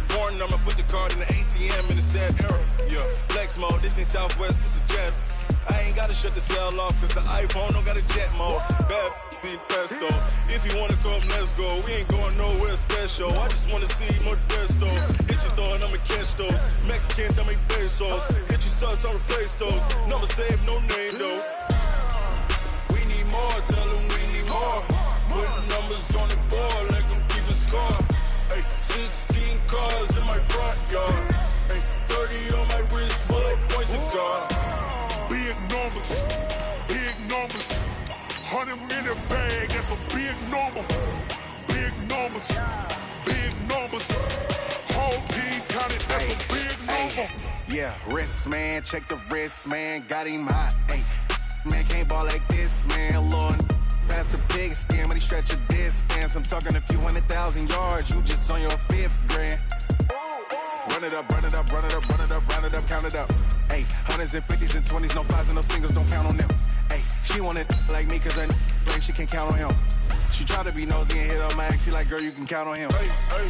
Foreign number, put the card in the ATM in the sad era. Yeah, flex mode, this ain't Southwest, this a jet. I ain't gotta shut the cell off, cause the iPhone don't got a jet mode. Bad ain't pesto. If you wanna come, let's go. We ain't going nowhere special. I just wanna see Modesto. Hit your thought, I'ma catch those. Mexican, dame pesos. Hit your sus, I'll replace those. Number saved, no name though. We need more, tell them we need more. Putting numbers on the board, let them keep a score. Hey, 16 cars in my front yard. Hey, 30 on my wrist, bullet point to God. Big numbers, big numbers. 100 minute bag, that's a big number. Big numbers, big numbers. Whole team counted, that's a big number. Yeah, wrist man, check the wrist man, got him hot. Ay, man can't ball like this, man. Lord, past the big skin, but he stretch a distance. I'm talking a few 100,000 yards, you just on your 5th grand. Run it up, run it up, run it up, run it up, round it up, count it up. Ay, hundreds and 50s and 20s, no 5s and no singles, don't count on them. Ay, she want it like me, cause her like she can't count on him. She try to be nosy and hit on my ex, she like, girl, you can count on him. Hey, hey,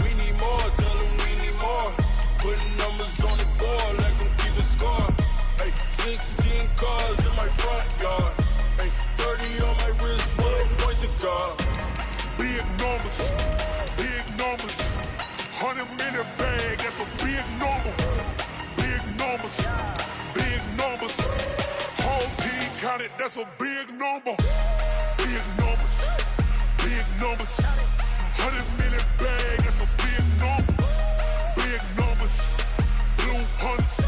we need more, tell them we need more. Putting numbers on the board, let them keep a score. Hey, 16 cars in my front yard. Hey, 30 on my wrist, bullet point to God. Big numbers, big numbers. 100 minute bag, that's a big number. Big numbers, big numbers. Whole team counted, that's a big number. Big numbers, big numbers. 100 minute bag, that's a big number. Big numbers, blue hunts.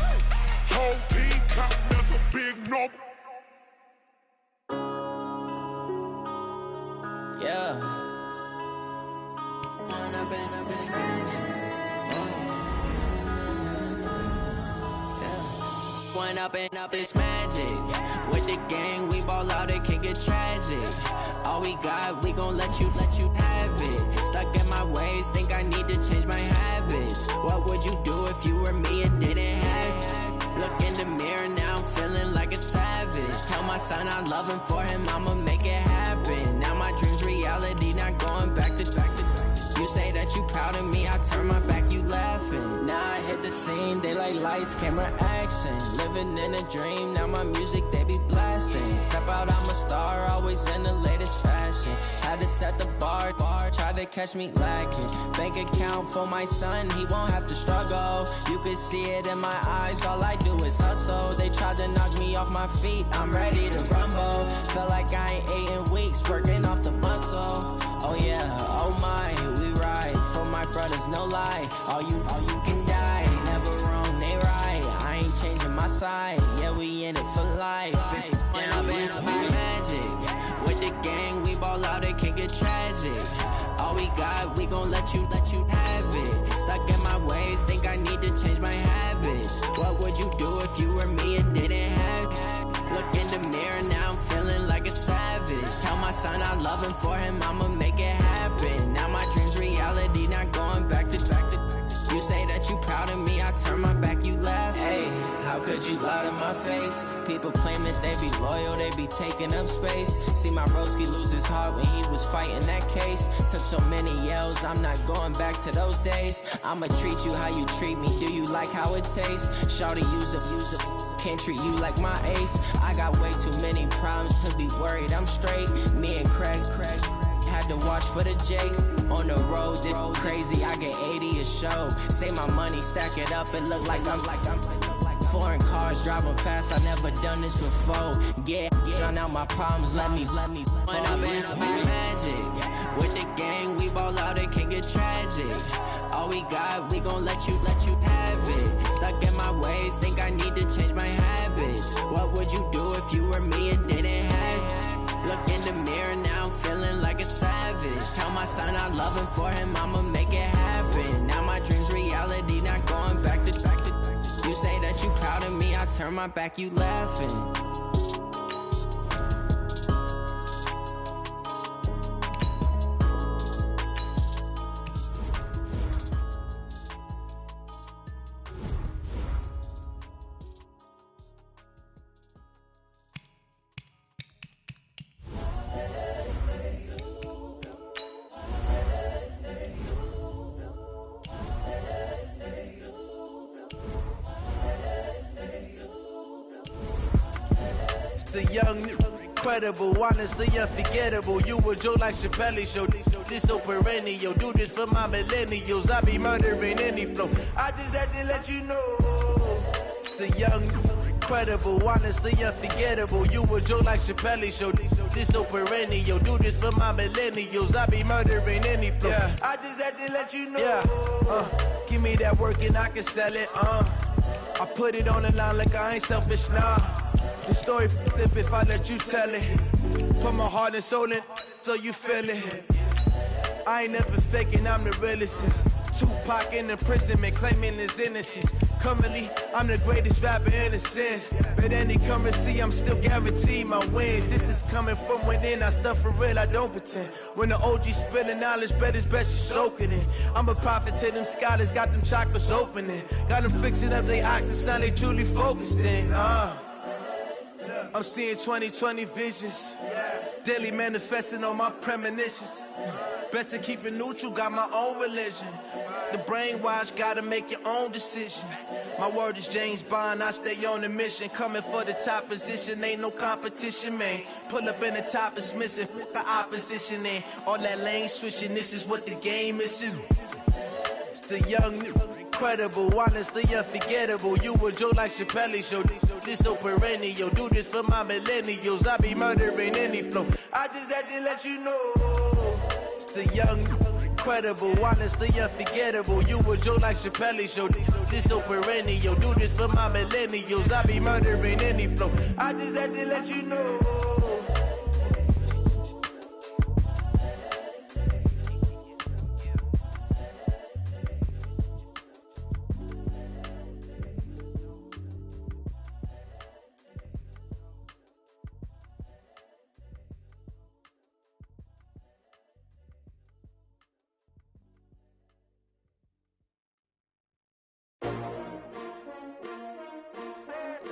Whole team counting, that's a big number. Yeah. One up and up is magic. With the gang, we ball out, it can get tragic. All we got, we gon' let you have it. Stuck in my ways, think I need to change my habits. What would you do if you were me and didn't have it? Look in the mirror now, I'm feeling like a savage. Tell my son I love him, for him I'ma make it happen. Now my dream's reality, not going back to. You say that you proud of me, I turn my back, you laughing. Now I hit the scene, they like lights, camera, action. Living in a dream, now my music, they be blasting. Step out, I'm a star, always in the latest fashion. Had to set the bar, try to catch me lacking. Bank account for my son, he won't have to struggle. You can see it in my eyes, all I do is hustle. They tried to knock me off my feet, I'm ready to rumble. Felt like I ain't ate in weeks, working off the muscle. Oh yeah, oh my, we ride for my brothers, no lie. All you can die, never wrong, they right. I ain't changing my side, yeah, we in it for life. When up and up is magic. With the gang, we ball out, it can get tragic. All we got, we gon' let you have it. Stuck in my ways, think I need to change my habits. What would you do if you were me and didn't have it? Look in the mirror, now I'm feeling like a savage. Tell my son I love him, for him I'ma make it happen. Now my dream's reality, not going back to. You say that you proud of me, I turn my back, you laugh. Hey, how could you lie to my face? People claiming they be loyal, they be taking up space. See my broski lose his heart when he was fighting that case. Took so many yells, I'm not going back to those days. I'ma treat you how you treat me, do you like how it tastes? Shawty, use up, can't treat you like my ace. I got way too many problems to be worried, I'm straight. Me and Craig had to watch for the Jakes. On the road, this crazy, I get 80 a show. Say my money, stack it up, it look like I'm foreign cars, driving fast, I never done this before. Yeah, drown out my problems, let me When up and up is magic. With the gang, we ball out, it can get tragic. All we got, we gon' let you have it. Stuck in my ways, think I need to change my habits. What would you do if you were me and didn't have it? loving for him, I'ma make it happen. Now my dream's reality, not going back to. You say that you proud of me, I turn my back, you laughing. The young, incredible, honestly unforgettable. You a joke like Chappelle show. This so perennial. Do this for my millennials. I be murdering any flow. I just had to let you know. It's the young, incredible, honestly unforgettable. You a joke like Chappelle show. This so perennial. Do this for my millennials. I be murdering any flow. Yeah. I just had to let you know. Yeah. Give me that work and I can sell it. I put it on the line like I ain't selfish, nah. The story flip if I let you tell it. Put my heart and soul in so you feel it. I ain't never faking, I'm the realest since Tupac in imprisonment, claiming his innocence. Currently, I'm the greatest rapper in a sense. But any currency, I'm still guaranteed my wins. This is coming from within, I stuff for real, I don't pretend. When the OG spilling knowledge, bet it's best you soak it in. I'm a prophet to them scholars, got them chakras opening. Got them fixing up their octaves, now they truly focused in. I'm seeing 2020 visions. Daily manifesting on my premonitions. Best to keep it neutral, got my own religion. The brainwash, gotta make your own decision. My word is James Bond, I stay on a mission. Coming for the top position, ain't no competition, man. Pull up in the top, it's missing, the opposition, and all that lane switching, this is what the game is. It's the young, incredible, honestly unforgettable. You a joke like Chappelle show. This so perennial. Do this for my millennials. I be murdering any flow. I just had to let you know. It's the young, incredible, honestly unforgettable. You a joke like Chappelle show. This so perennial. Do this for my millennials. I be murdering any flow. I just had to let you know.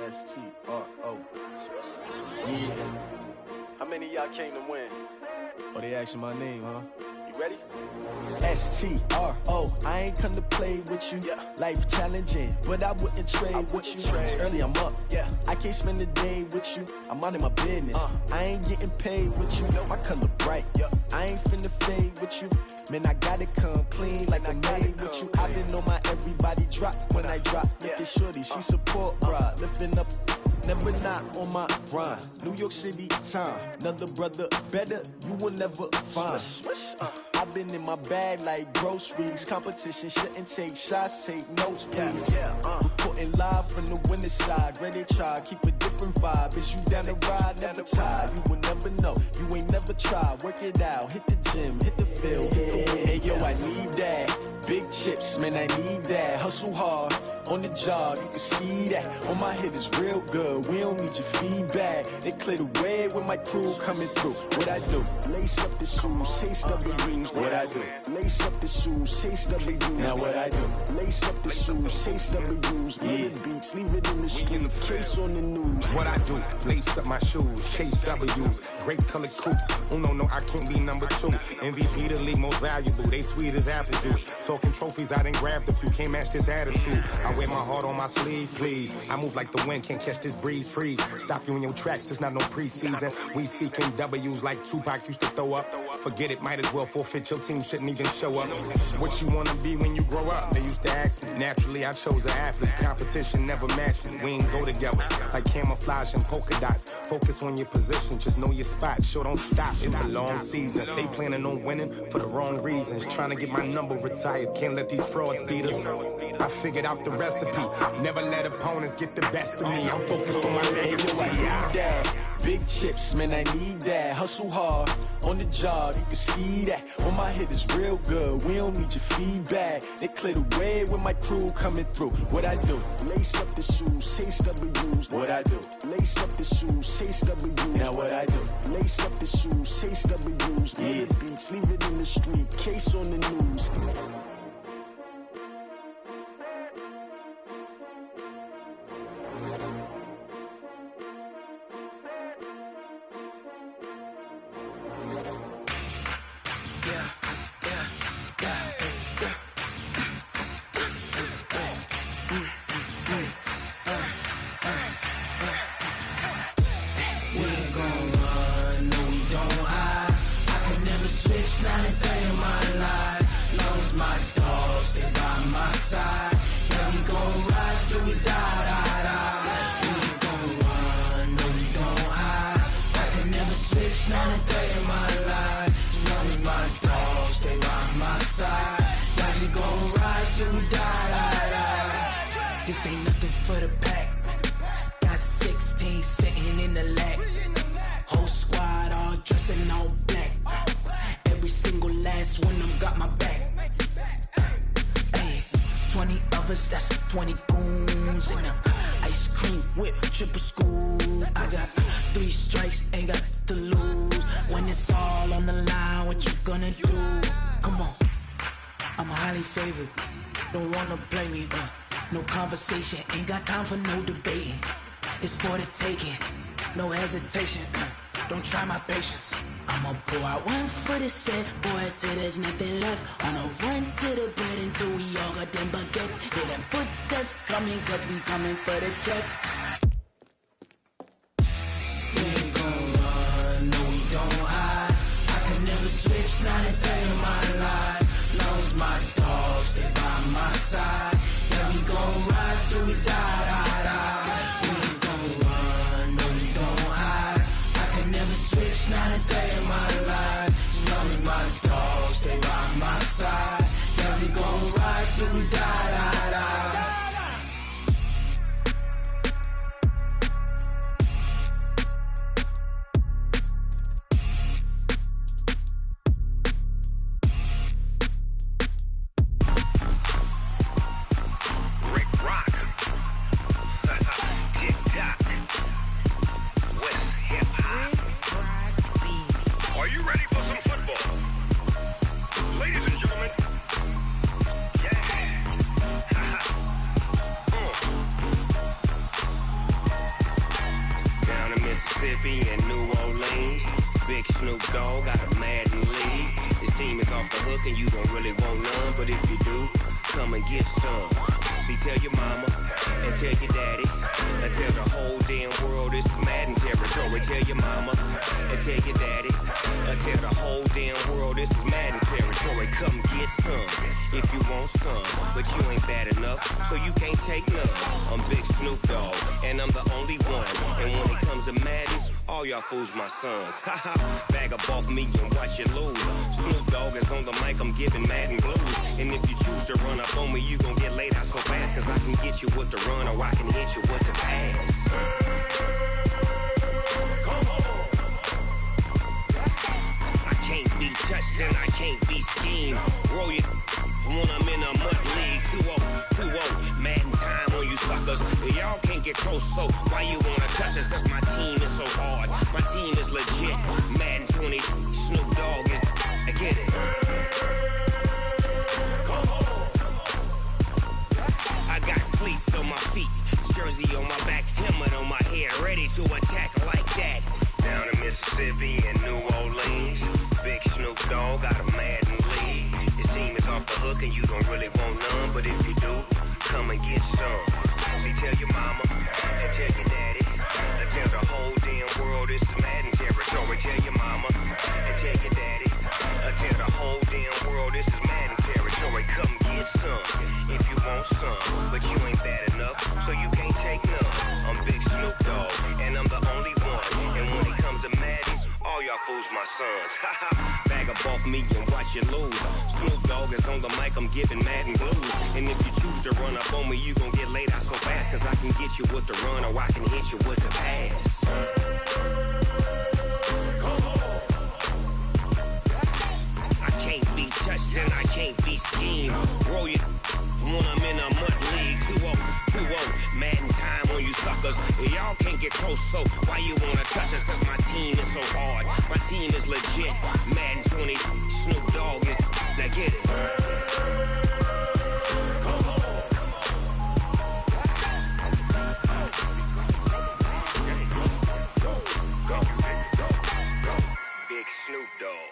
S-T-R-O. Yeah. How many of y'all came to win? Oh, they asking my name, huh? You ready? S-T-R-O. I ain't come to play with you. Yeah. Life challenging, but I wouldn't trade with you. It's early, I'm up. Yeah. I can't spend the day with you. I'm minding my business. I ain't getting paid with you. My color bright. Yeah. I ain't finna fade with you. Man, I gotta come clean like I'm made with you. I've been on my everybody drop when I drop. Look at shorty, she support ride. Lifting up, never not on my grind. New York City time, another brother better, you will never find. I've been in my bag like groceries. Competition shouldn't take shots, take notes, please. Reporting live from the winning side. Ready to try, keep a different vibe. Is you down the ride, never tired. You will never know, you ain't never tried. Work it out, hit the gym, hit the field, hit the wind. Hey yo, I need that. Big chips, man, I need that. Hustle hard, on the job, you can see that. On my head is real good, we don't need your feedback. They clear the way with my crew coming through. What I do? Lace up the shoes, chase W's. What I do? Lace up the shoes, chase W's. Now what I do? Lace up the shoes, chase W's. Yeah. Beats, leave it in the street, case on the news. What I do? Lace up my shoes, chase W's. Great colored coops. Oh no, I can't be number 2. MVP the league most valuable. They sweet as apple juice. Talking trophies, I didn't grab the few. Can't match this attitude. I wear my heart on my sleeve, please. I move like the wind, can't catch this breeze, freeze. Stop you in your tracks, there's not no preseason. We seeking W's like Tupac used to throw up. Forget it, might as well forfeit. Your team shouldn't even show up. What you wanna be when you grow up? They used to ask me. Naturally, I chose an athlete. Competition never matched me. We ain't go together like camouflage and polka dots. Focus on your position, just know your spot. Sure, don't stop. It's a long season. They planning on winning for the wrong reasons. Trying to get my number retired. Can't let these frauds beat us. I figured out the recipe. Never let opponents get the best of me. I'm focused on my legacy. Big chips, man, I need that. Hustle hard on the job, you can see that. On my head is real good, we don't need your feedback. They clear the way with my crew coming through. What I do? Lace up the shoes, chase W's. What I do? Lace up the shoes, chase W's. Now what I do? Lace up the shoes, chase W's. Yeah. The beats, leave it in the street, case on the news. This ain't nothing for the pack. Got 16 sitting in the lap. Whole squad all dressing all black. Every single last one of them got my back. Hey, 20 of us, that's 20 goons in them. Ice cream whip, triple school. I got 3 strikes, ain't got to lose. When it's all on the line, what you gonna do? Come on, I'm highly favored. Don't wanna blame me, no conversation, ain't got time for no debating. It's for the taking, no hesitation. Don't try my patience. I'ma pour out one for the set, boy, till there's nothing left. On a run to the bed until we all got them baguettes. Hear them footsteps coming, cause we coming for the check. We ain't gon' run, no we don't hide. I could never switch, not a day in my life. Long as my dogs, they by my side. Yeah, we gon' ride till we die. We ain't gon' run, no we don't hide. I could never switch, not a day in my life. As long as my dogs, they by my side. Yeah, we gon' ride till we die. And New Orleans, big Snoop Dogg got a Madden lead. His team is off the hook and you don't really want none, but if you do, come and get some. See, tell your mama and tell your daddy and tell the whole damn world this is Madden territory. Tell your mama and tell your daddy and tell the whole damn world this is Madden territory. Come get some if you want some, but you ain't bad enough, so you can't take none. I'm Big Snoop Dogg and I'm the only one, and when it comes to Madden, all y'all fools my sons. Haha, bag up off me and watch you lose. Snoop Dogg is on the mic, I'm giving Madden blues. And if you choose to run up on me, you gon' get laid out so fast, cause I can get you with the run or I can hit you with the pass. Come on. I can't be touched and I can't be schemed. Roll you when I'm in a mud league. 2-0, Madden time on you suckers. Y'all can't get close, so why you wanna touch us? Cause my team is so hard, my team is legit. Madden 20, Snoop Dogg is, I get it. Come on. I got cleats on my feet, jersey on my back, helmet on my head, ready to attack like that. Down in Mississippi and New Orleans, big Snoop Dogg got a Madden lead. His team is off the hook and you don't really want none, but if you do, come and get some. See, tell your mama and tell your daddy and tell the whole damn world this is Madden territory. Tell your mama and tell your daddy and tell the whole damn world this is Madden territory. Come get some if you want some, but you ain't bad enough, so you can't take none. I'm Big Snoop Dogg and I'm the only one, and when it comes to Madden, all y'all fools my sons. Bag up off me and watch you lose. Snoop Dogg is on the mic, I'm giving mad and blues. And if you choose to run up on me, you gon' get laid out so fast. Cause I can get you with the run or I can hit you with the pass. I can't be touched and I can't be schemed. Roll you when I'm in a mud league. 2-0, mad in time on you suckers. Y'all can't get close, so why you wanna touch us? Cause my team is so hard, my team is legit. Madden 20, Snoop Dogg is, now get it. Big Snoop Dogg,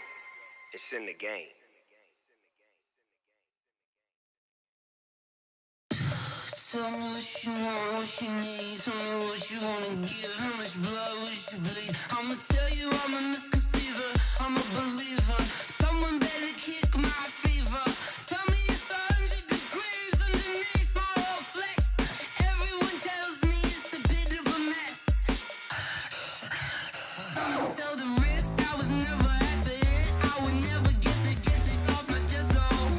it's in the game. Tell me what you want, what you need. Tell me what you wanna give. How much blood would you bleed? I'ma tell you I'm a misconceiver. I'm a believer. Someone better kick my fever. Tell me it's 100 degrees underneath my whole flesh. Everyone tells me it's a bit of a mess. I'ma tell the risk I was never at the end. I would never get this off my chest though.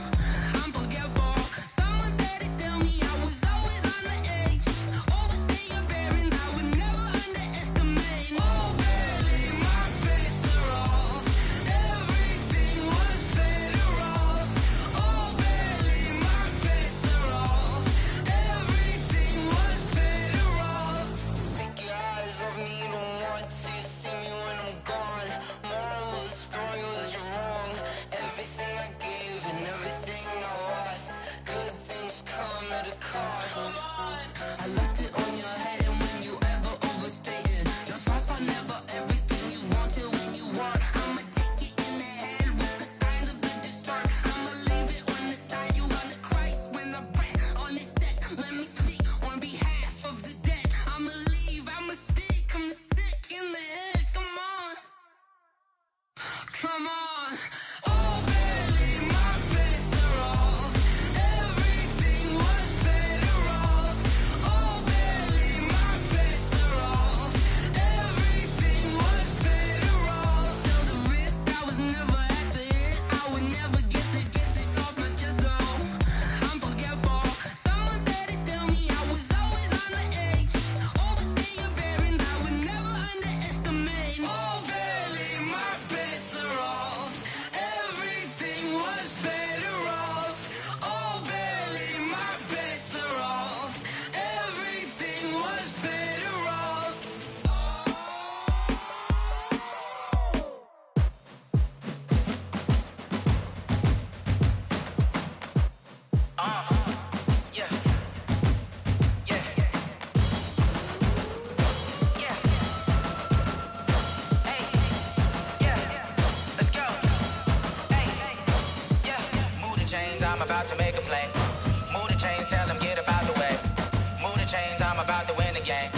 I'm forgetful. Someone better tell me I was always on the edge. Overstay your bearings, I would never underestimate. Oh baby, my bets are off. Everything was better off. Oh baby, my bets are off. Everything was better off. Take your eyes off me, don't want to see me when I'm gone. Moral of the story was you're wrong. Everything I gave and everything I lost. Good things come at a cost. I left it on your head and when you ever overstay it. Your thoughts are never everything you want till when you want. I'ma take it in the head with the signs of the distort. I'ma leave it on the side. You on the Christ when the breath on this set. Let me speak on behalf of the dead. I'ma leave, I'ma speak. I'm the sick in the head. Come on. Come on. Oh baby, my bets are off. Everything was better off. Oh baby, my bets are off. Everything was better off. Tell the risk I was never at the end. I would never get this off my chest though. I'm forgetful. Someone better tell me I was always on the edge. Overstay your bearings, I would never underestimate. Oh baby, my bets are off. Everything was better off. Oh baby, my bets are off. Everything was better off. Yeah. Yeah. Yeah. Hey. Yeah. Let's go. Hey. Yeah. Move the chains, I'm about to make a play. Move the chains, tell them get up out the way. Move the chains, I'm about to win the game.